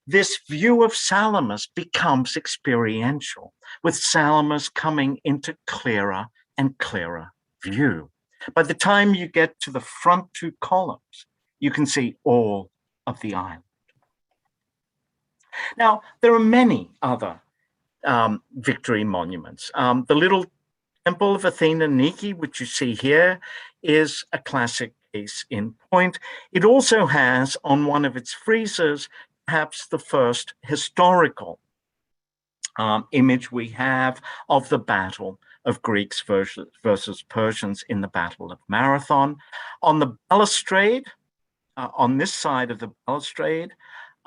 S2: this view of Salamis becomes experiential, with Salamis coming into clearer and clearer view. By the time you get to the front two columns, you can see all of the island. Now, there are many other victory monuments. The little Temple of Athena, Niki, which you see here, is a classic case in point. It also has on one of its friezes perhaps the first historical image we have of the battle of Greeks versus Persians in the Battle of Marathon. On the balustrade, on this side of the balustrade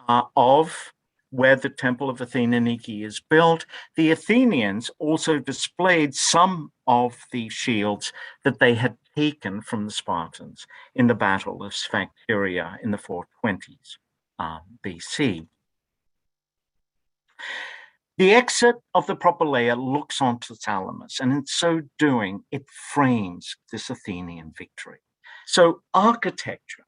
S2: of where the Temple of Athena Niki is built, the Athenians also displayed some of the shields that they had taken from the Spartans in the Battle of Sphacteria in the 420s BC. The exit of the Propylaea looks onto Salamis, and in so doing, it frames this Athenian victory. So architecture,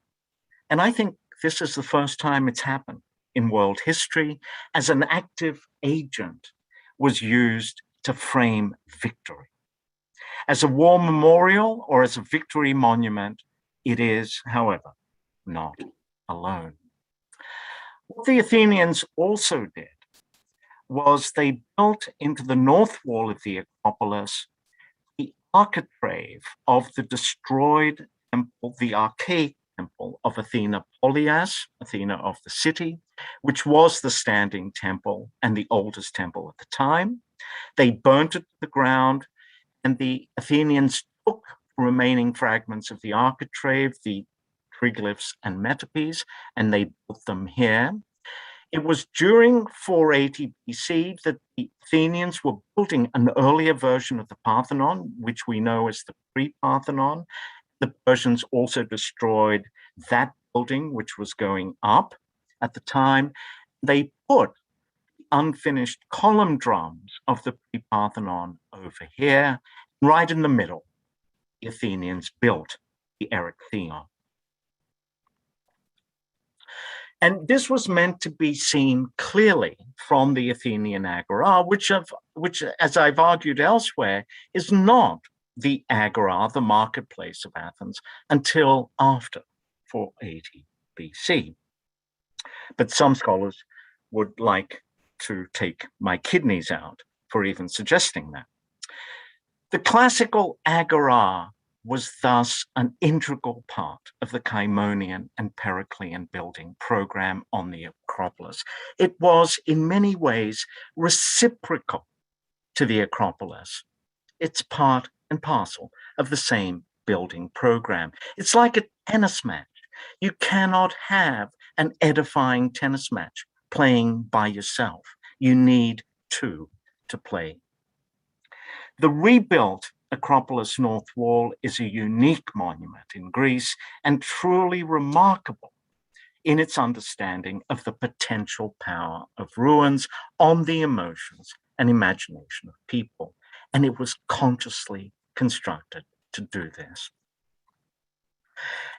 S2: and I think this is the first time it's happened in world history, as an active agent, was used to frame victory. As a war memorial or as a victory monument, it is, however, not alone. What the Athenians also did was they built into the north wall of the Acropolis the architrave of the destroyed temple, the archaic temple of Athena Polias, Athena of the city, which was the standing temple and the oldest temple at the time. They burnt it to the ground, and the Athenians took the remaining fragments of the architrave, the triglyphs and metopes, and they built them here. It was during 480 BC that the Athenians were building an earlier version of the Parthenon, which we know as the pre-Parthenon. The Persians also destroyed that building, which was going up at the time. They put unfinished column drums of the pre-Parthenon over here. Right in the middle, the Athenians built the Erechtheion. And this was meant to be seen clearly from the Athenian Agora, which, as I've argued elsewhere, is not the Agora, the marketplace of Athens, until after 480 BC. But some scholars would like to take my kidneys out for even suggesting that. The classical Agora was thus an integral part of the Chaemonian and Periclean building program on the Acropolis. It was in many ways reciprocal to the Acropolis. It's part and parcel of the same building program. It's like a tennis match. You cannot have an edifying tennis match playing by yourself. You need two to play. The rebuilt Acropolis North Wall is a unique monument in Greece and truly remarkable in its understanding of the potential power of ruins on the emotions and imagination of people. And it was consciously constructed to do this.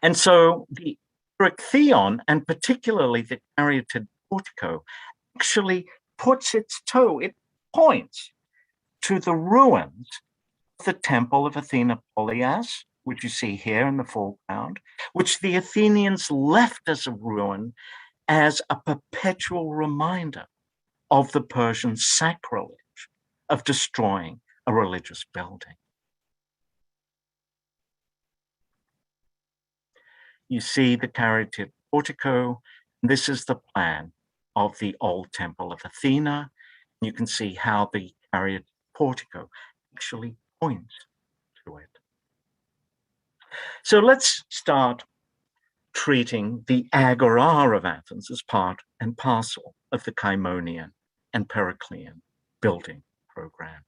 S2: And so the Erechtheion, and particularly the caryatid portico, actually puts its toe, it points to the ruins of the Temple of Athena Polias, which you see here in the foreground, which the Athenians left as a ruin as a perpetual reminder of the Persian sacrilege of destroying a religious building. You see the caryatid portico. This is the plan of the old Temple of Athena. You can see how the caryatid portico actually points to it. So let's start treating the Agora of Athens as part and parcel of the Chaemonian and Periclean building program.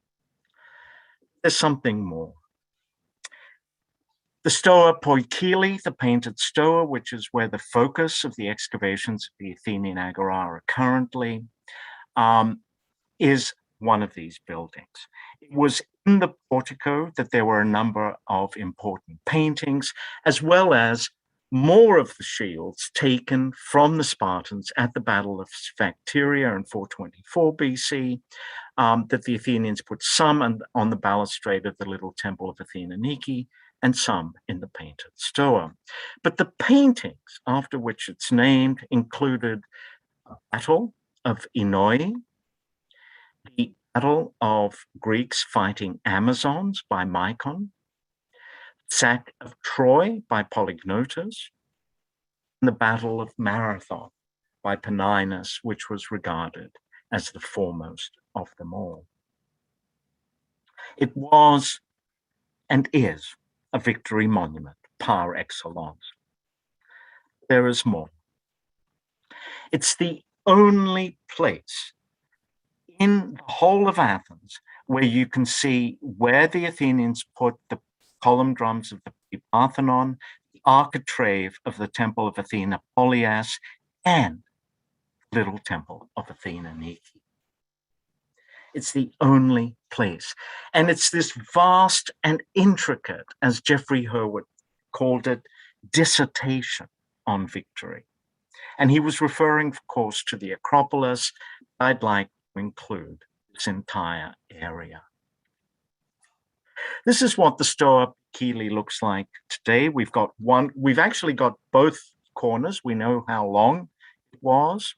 S2: There's something more. The Stoa Poikili, the painted stoa, which is where the focus of the excavations of the Athenian Agora are currently, is one of these buildings. It was in the portico that there were a number of important paintings, as well as more of the shields taken from the Spartans at the Battle of Sphacteria in 424 BC, that the Athenians put some on the balustrade of the little Temple of Athena Niki, and some in the painted stoa. But the paintings after which it's named included a Battle of Enoi, the Battle of Greeks fighting Amazons by Mycon, Sack of Troy by Polygnotus, and the Battle of Marathon by Paninus, which was regarded as the foremost of them all. It was and is a victory monument par excellence. There is more. It's the only place in the whole of Athens where you can see where the Athenians put the column drums of the Parthenon, the architrave of the Temple of Athena Polias, and little Temple of Athena Niki. It's the only place. And it's this vast and intricate, as Geoffrey Hurwitz called it, dissertation on victory. And he was referring, of course, to the Acropolis. I'd like to include this entire area. This is what the Stoa Poikili looks like today. We've actually got both corners. We know how long it was.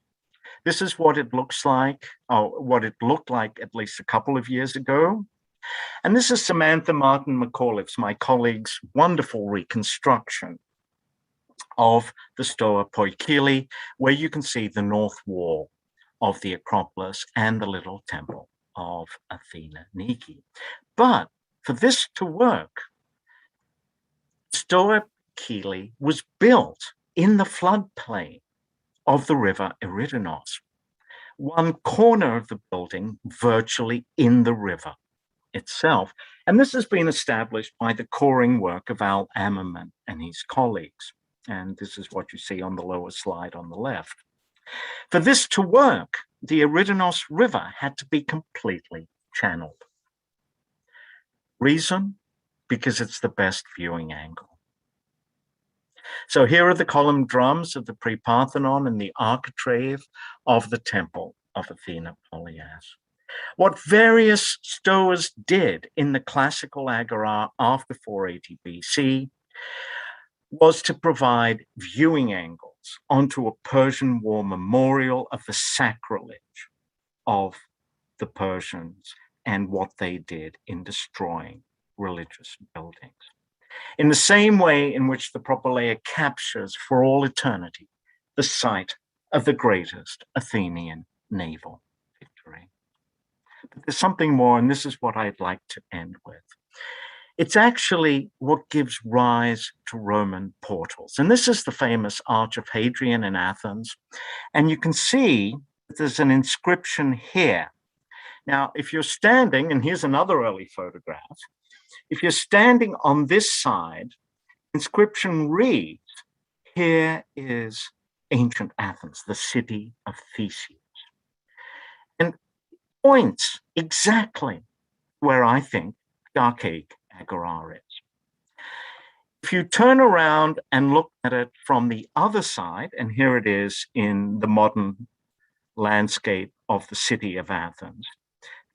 S2: This is what it looks like, or what it looked like at least a couple of years ago. And this is Samantha Martin McAuliffe's, my colleague's, wonderful reconstruction of the Stoa Poikili, where you can see the north wall of the Acropolis and the little Temple of Athena Niki. But for this to work, Stoa Poikili was built in the floodplain of the river Eridanos, one corner of the building virtually in the river itself. And this has been established by the coring work of Al Ammerman and his colleagues. And this is what you see on the lower slide on the left. For this to work, the Eridanos River had to be completely channeled. Reason? Because it's the best viewing angle. So here are the column drums of the pre-Parthenon and the architrave of the Temple of Athena Polias. What various stoas did in the classical Agora after 480 BC was to provide viewing angles onto a Persian war memorial of the sacrilege of the Persians and what they did in destroying religious buildings. In the same way in which the Propylaea captures for all eternity the site of the greatest Athenian naval victory. But there's something more, and this is what I'd like to end with. It's actually what gives rise to Roman portals. And this is the famous Arch of Hadrian in Athens. And you can see that there's an inscription here. Now, if you're standing, and here's another early photograph, if you're standing on this side, inscription reads, "Here is ancient Athens, the city of Theseus." And points exactly where I think the archaic Agora is. If you turn around and look at it from the other side, and here it is in the modern landscape of the city of Athens,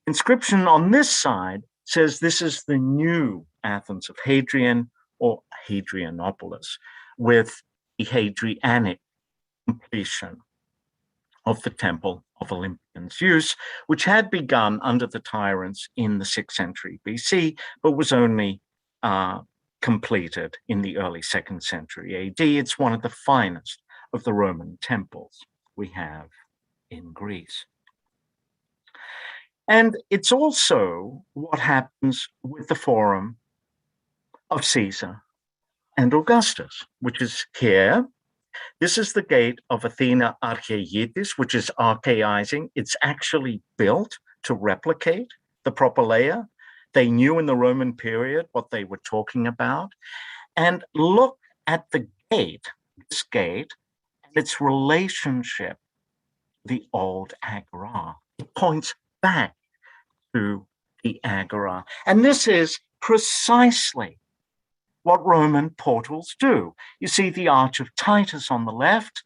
S2: inscription on this side says this is the new Athens of Hadrian, or Hadrianopolis, with the Hadrianic completion of the Temple of Olympian Zeus, which had begun under the tyrants in the 6th century BC, but was only completed in the early 2nd century AD. It's one of the finest of the Roman temples we have in Greece. And it's also what happens with the Forum of Caesar and Augustus, which is here. This is the gate of Athena Archaitis, which is archaizing. It's actually built to replicate the Propylaea. They knew in the Roman period what they were talking about. And look at the gate, this gate, and its relationship to the old Agora. It points back to the Agora. And this is precisely what Roman portals do. You see the Arch of Titus on the left.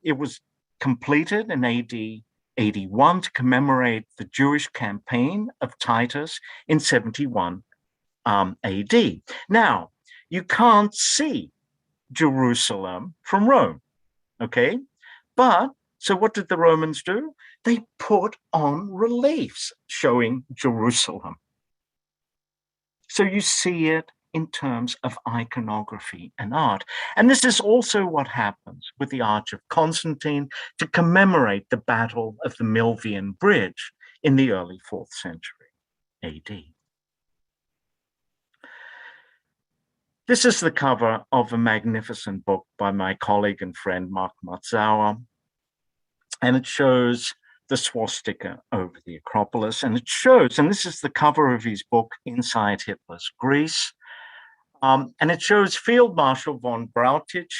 S2: It was completed in AD 81 to commemorate the Jewish campaign of Titus in 71 AD. Now, you can't see Jerusalem from Rome, okay? But, so what did the Romans do? They put on reliefs showing Jerusalem. So you see it in terms of iconography and art. And this is also what happens with the Arch of Constantine to commemorate the Battle of the Milvian Bridge in the early 4th century AD. This is the cover of a magnificent book by my colleague and friend Mark Matzawa, and it shows the swastika over the Acropolis, and it shows, and this is the cover of his book, Inside Hitler's Greece, and it shows Field Marshal von Brautoch,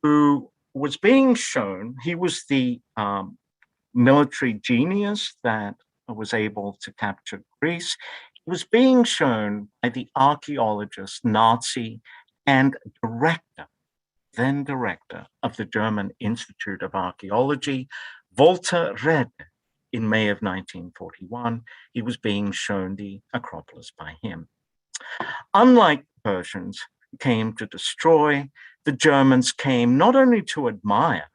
S2: who was being shown, he was the military genius that was able to capture Greece. He was being shown by the archaeologist, Nazi, and then director of the German Institute of Archaeology, Walter Rede, in May of 1941. He was being shown the Acropolis by him. Unlike the Persians came to destroy, the Germans came not only to admire,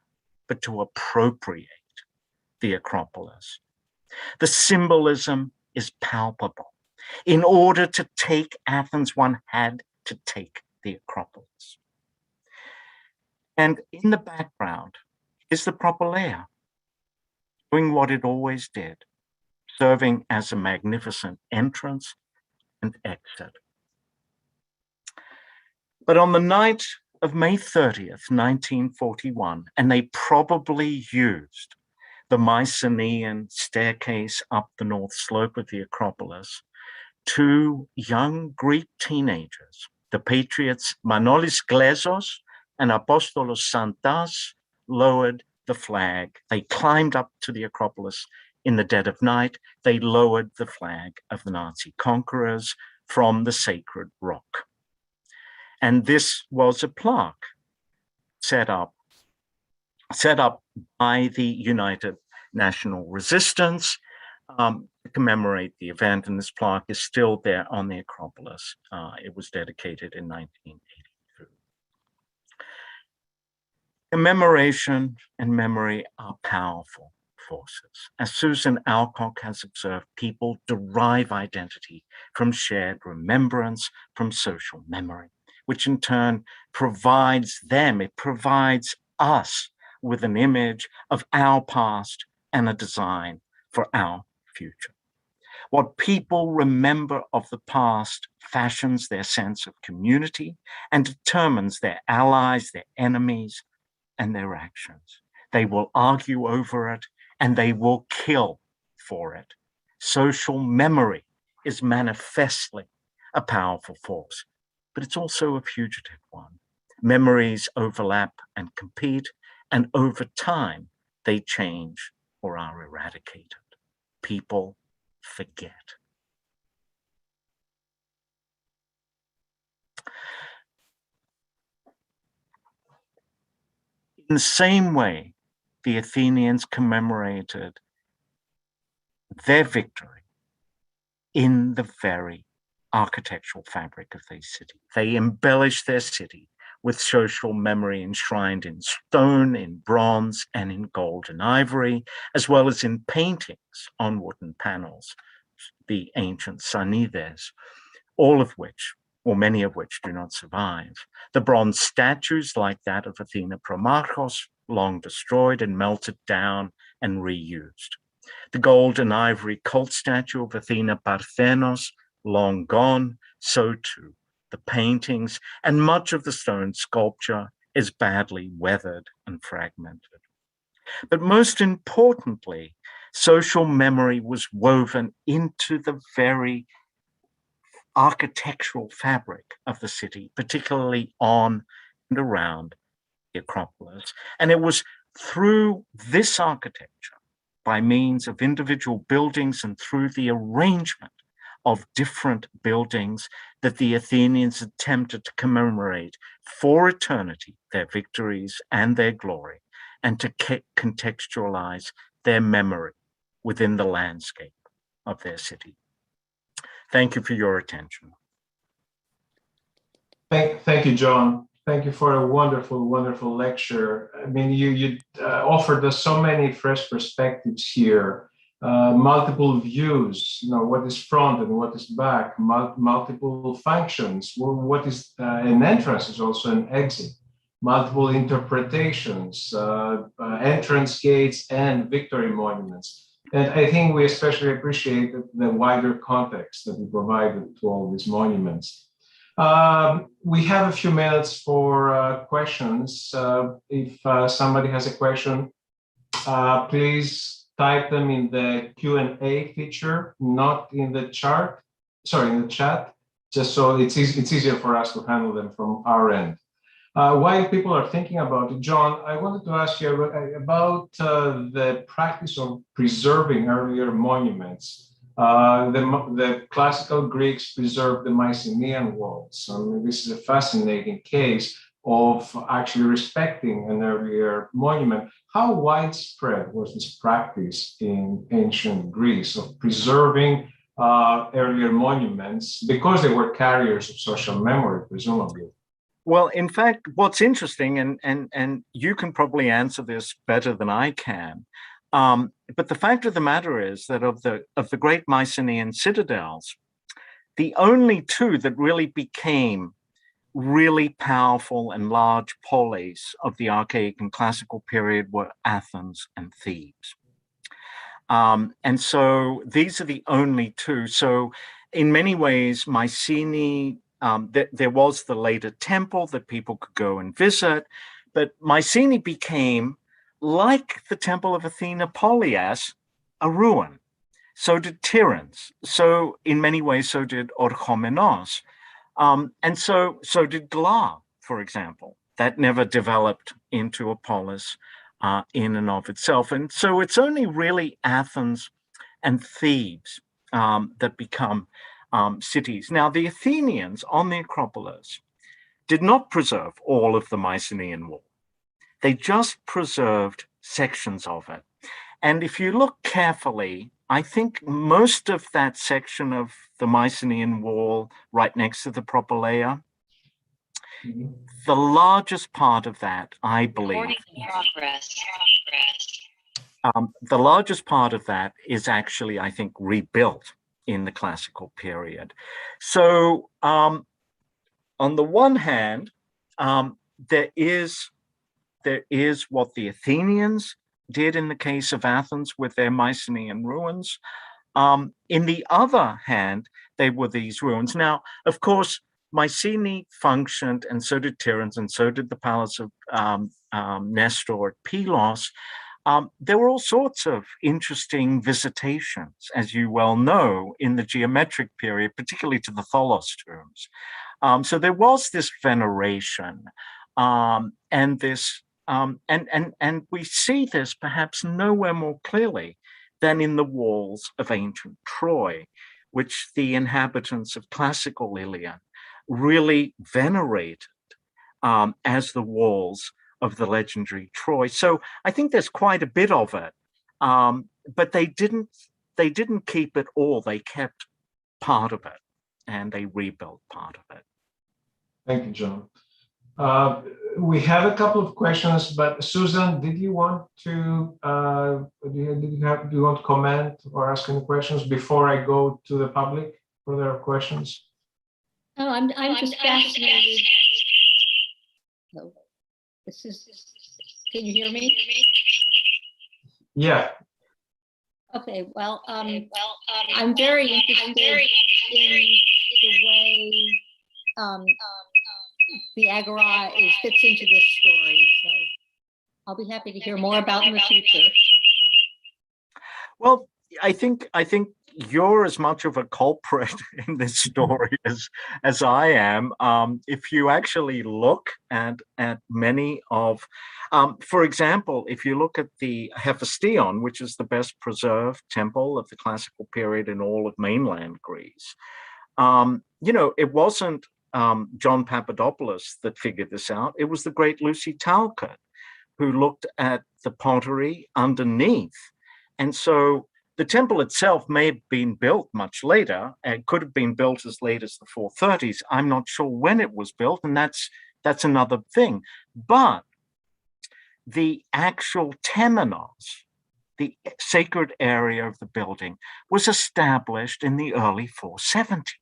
S2: but to appropriate the Acropolis. The symbolism is palpable. In order to take Athens, one had to take the Acropolis. And in the background is the Propylaea, doing what it always did, serving as a magnificent entrance and exit. But on the night of May 30th, 1941, and they probably used the Mycenaean staircase up the north slope of the Acropolis, two young Greek teenagers, the patriots Manolis Glezos and Apostolos Santas, lowered the flag. They climbed up to the Acropolis in the dead of night. They lowered the flag of the Nazi conquerors from the sacred rock. And this was a plaque set up by the United National Resistance to commemorate the event. And this plaque is still there on the Acropolis. It was dedicated in 1982. Commemoration and memory are powerful forces. As Susan Alcock has observed, people derive identity from shared remembrance, from social memory, which in turn provides them, it provides us with an image of our past and a design for our future. What people remember of the past fashions their sense of community and determines their allies, their enemies, and their actions. They will argue over it and they will kill for it. Social memory is manifestly a powerful force, but it's also a fugitive one. Memories overlap and compete, and over time, they change or are eradicated. People forget. In the same way, the Athenians commemorated their victory in the very architectural fabric of their city. They embellished their city with social memory enshrined in stone, in bronze, and in gold and ivory, as well as in paintings on wooden panels, the ancient Sanides, all of which, or many of which, do not survive. The bronze statues, like that of Athena Promachos, long destroyed and melted down and reused. The gold and ivory cult statue of Athena Parthenos, long gone, so too the paintings, and much of the stone sculpture is badly weathered and fragmented. But most importantly, social memory was woven into the very architectural fabric of the city, particularly on and around the Acropolis. And it was through this architecture, by means of individual buildings and through the arrangement of different buildings, that the Athenians attempted to commemorate for eternity their victories and their glory, and to contextualize their memory within the landscape of their city. Thank you for your attention.
S3: Thank you, John. Thank you for a wonderful, wonderful lecture. I mean, you offered us so many fresh perspectives here, multiple views, what is front and what is back, multiple functions, what is an entrance is also an exit, multiple interpretations, entrance gates and victory monuments. And I think we especially appreciate the wider context that we provided to all these monuments. We have a few minutes for questions. If somebody has a question, please type them in the Q&A feature, not in the chart, in the chat, just so it's easier for us to handle them from our end. While people are thinking about it, John, I wanted to ask you about the practice of preserving earlier monuments. The classical Greeks preserved the Mycenaean walls. This is a fascinating case of actually respecting an earlier monument. How widespread was this practice in ancient Greece of preserving earlier monuments because they were carriers of social memory, presumably?
S2: Well, in fact, what's interesting, and you can probably answer this better than I can, but the fact of the matter is that of the great Mycenaean citadels, the only two that really became really powerful and large polis of the Archaic and Classical period were Athens and Thebes. And so these are the only two. So in many ways, Mycenae, there was the later temple that people could go and visit, but Mycenae became, like the Temple of Athena Polias, a ruin. So did Tiryns. So in many ways, so did Orchomenos. And so did Gla, for example. That never developed into a polis in and of itself. And so it's only really Athens and Thebes that become cities. Now, the Athenians on the Acropolis did not preserve all of the Mycenaean wall. They just preserved sections of it. And if you look carefully, I think most of that section of the Mycenaean wall right next to the Propylaea
S3: Mhm.
S2: The largest part of that, I believe,
S7: Recording in progress.
S2: the largest part of that is actually, I think, rebuilt in the classical period. So on the one hand, there is what the Athenians did in the case of Athens with their Mycenaean ruins. In the other hand, they were these ruins. Now, of course, Mycenae functioned, and so did Tiryns, and so did the palace of Nestor at Pylos. There were all sorts of interesting visitations, as you well know, in the geometric period, particularly to the Tholos tombs. So there was this veneration, and this, and we see this perhaps nowhere more clearly than in the walls of ancient Troy, which the inhabitants of classical Ilion really venerated as the walls of the legendary Troy. So I think there's quite a bit of it, but they didn't keep it all. They kept part of it, and they rebuilt part of it.
S3: Thank you, John. We have a couple of questions, but Susan, did you want to do you want to comment or ask any questions before I go to the public for their questions?
S1: No, I'm just fascinated. No, this is. Can you hear me?
S3: Yeah.
S1: Okay. Well, I'm very interested in the way the Agora fits into this story. So I'll be happy to hear more about in the future.
S2: Well, I think you're as much of a culprit in this story as I am. If you actually look at many of, for example, if you look at the Hephaestion, which is the best preserved temple of the classical period in all of mainland Greece, it wasn't John Papadopoulos that figured this out. It was the great Lucy Talcott who looked at the pottery underneath. And so the temple itself may have been built much later. It could have been built as late as the 430s. I'm not sure when it was built, and that's another thing. But the actual temenos, the sacred area of the building, was established in the early 470s,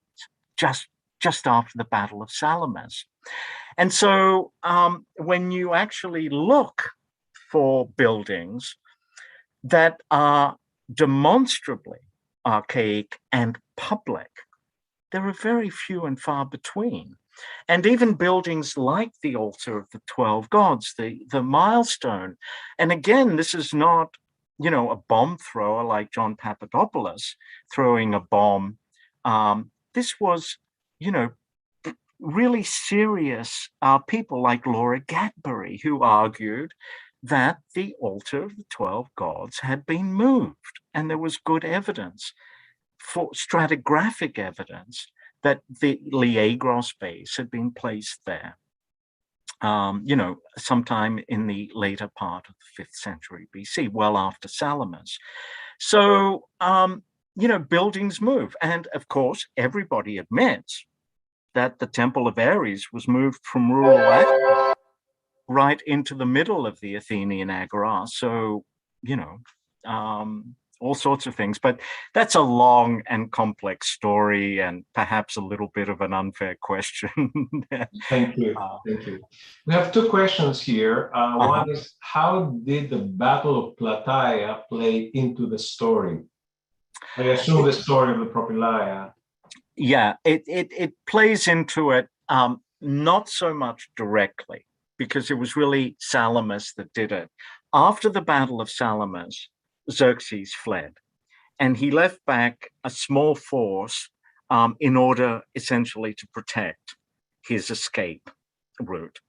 S2: just after the Battle of Salamis. And so when you actually look for buildings that are demonstrably archaic and public, there are very few and far between. And even buildings like the altar of the 12 gods, the milestone, and again, this is not, a bomb thrower like John Papadopoulos throwing a bomb. This was, really serious people like Laura Gadbury, who argued that the altar of the 12 gods had been moved. And there was good evidence, for stratigraphic evidence, that the Liagros base had been placed there, sometime in the later part of the 5th century BC, well after Salamis. So, buildings move. And of course, everybody admits that the Temple of Ares was moved from rural Athens right into the middle of the Athenian Agora. So, all sorts of things. But that's a long and complex story, and perhaps a little bit of an unfair question.
S3: Thank you. Thank you. We have two questions here. One is, how did the Battle of Plataea play into the story? I assume the story of the Propylaea.
S2: Yeah, it plays into it, not so much directly, because it was really Salamis that did it. After the Battle of Salamis, Xerxes fled, and he left back a small force in order essentially to protect his escape route.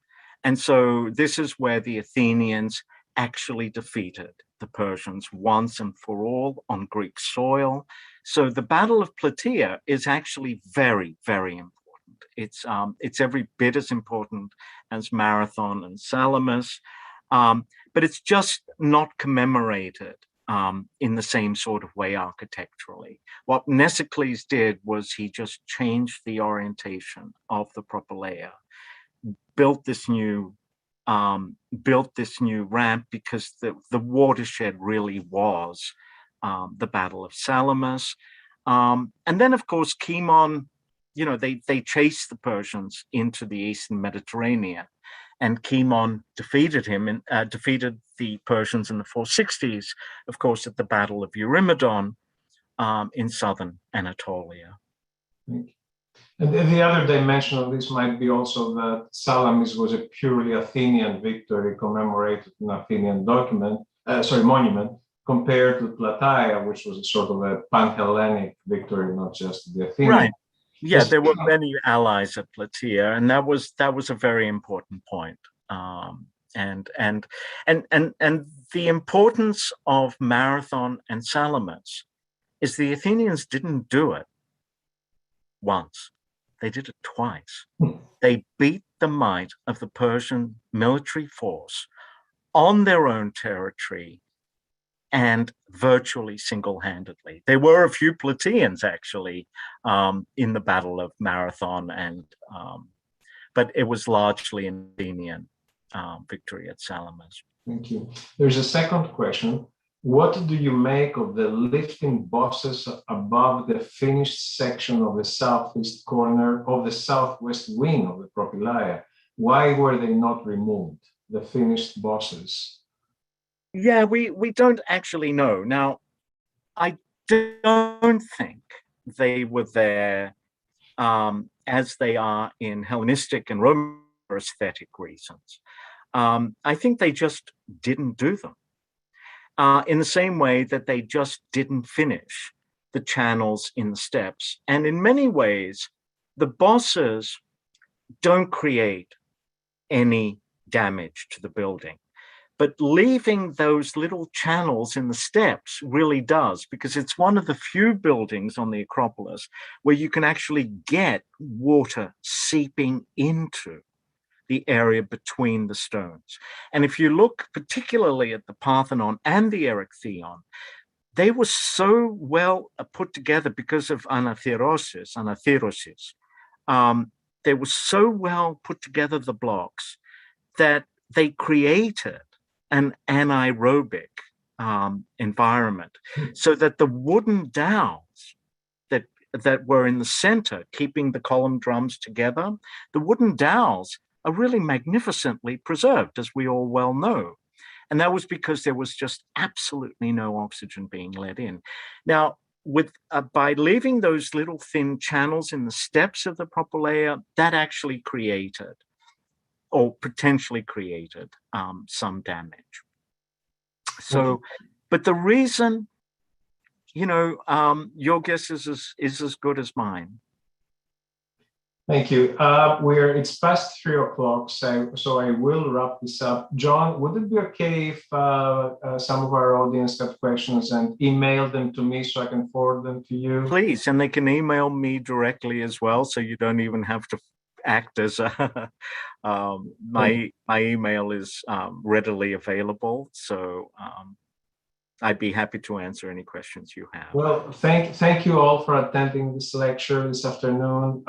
S2: And so this is where the Athenians actually defeated the Persians once and for all on Greek soil. So the Battle of Plataea is actually very, very important. It's every bit as important as Marathon and Salamis, but it's just not commemorated in the same sort of way architecturally. What Mnesicles did was he just changed the orientation of the Propylaea built this new ramp because the watershed really was the Battle of Salamis. And then, of course, Cimon, they chased the Persians into the Eastern Mediterranean, and Cimon defeated the Persians in the 460s, of course, at the Battle of Eurymedon in southern Anatolia.
S3: And the other dimension of this might be also that Salamis was a purely Athenian victory commemorated in an Athenian monument, compared to Plataea, which was a sort of a pan-Hellenic victory, not just the Athenian.
S2: Right. Yeah, there were many allies at Plataea, and that was a very important point. And the importance of Marathon and Salamis is the Athenians didn't do it once. They did it twice. They beat the might of the Persian military force on their own territory and virtually single-handedly. There were a few Plataeans actually in the Battle of Marathon, but it was largely an Athenian victory at Salamis.
S3: Thank you. There's a second question. What do you make of the lifting bosses above the finished section of the southeast corner of the southwest wing of the Propylaea? Why were they not removed, the finished bosses?
S2: Yeah, we don't actually know. Now, I don't think they were there as they are in Hellenistic and Roman for aesthetic reasons. I think they just didn't do them. In the same way that they just didn't finish the channels in the steps. And in many ways, the bosses don't create any damage to the building. But leaving those little channels in the steps really does, because it's one of the few buildings on the Acropolis where you can actually get water seeping into the area between the stones. And if you look particularly at the Parthenon and the Erechtheion, they were so well put together because of anathyrosis. They were so well put together, the blocks, that they created an anaerobic environment, so that the wooden dowels that were in the center, keeping the column drums together, the wooden dowels are really magnificently preserved, as we all well know. And that was because there was just absolutely no oxygen being let in. Now, by leaving those little thin channels in the steps of the Propylaea, that actually created, or potentially created, some damage. So, but the reason, your guess is as good as mine.
S3: Thank you. It's past 3 o'clock, so I will wrap this up. John, would it be okay if some of our audience have questions and email them to me so I can forward them to you?
S2: Please, and they can email me directly as well, so you don't even have to act as my email is readily available. So I'd be happy to answer any questions you have.
S3: Well, thank you all for attending this lecture this afternoon.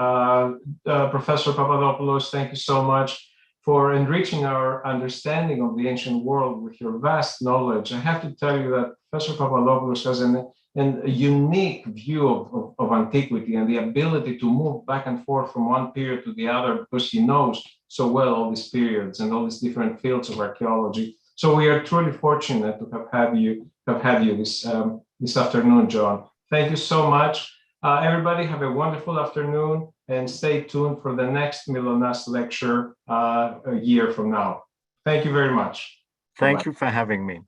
S3: Professor Papadopoulos, thank you so much for enriching our understanding of the ancient world with your vast knowledge. I have to tell you that Professor Papadopoulos has a unique view of antiquity and the ability to move back and forth from one period to the other, because he knows so well all these periods and all these different fields of archaeology. So we are truly fortunate to have had you this afternoon, John. Thank you so much. Everybody have a wonderful afternoon, and stay tuned for the next Mylonas lecture a year from now. Thank you very much.
S2: Thank you for having me.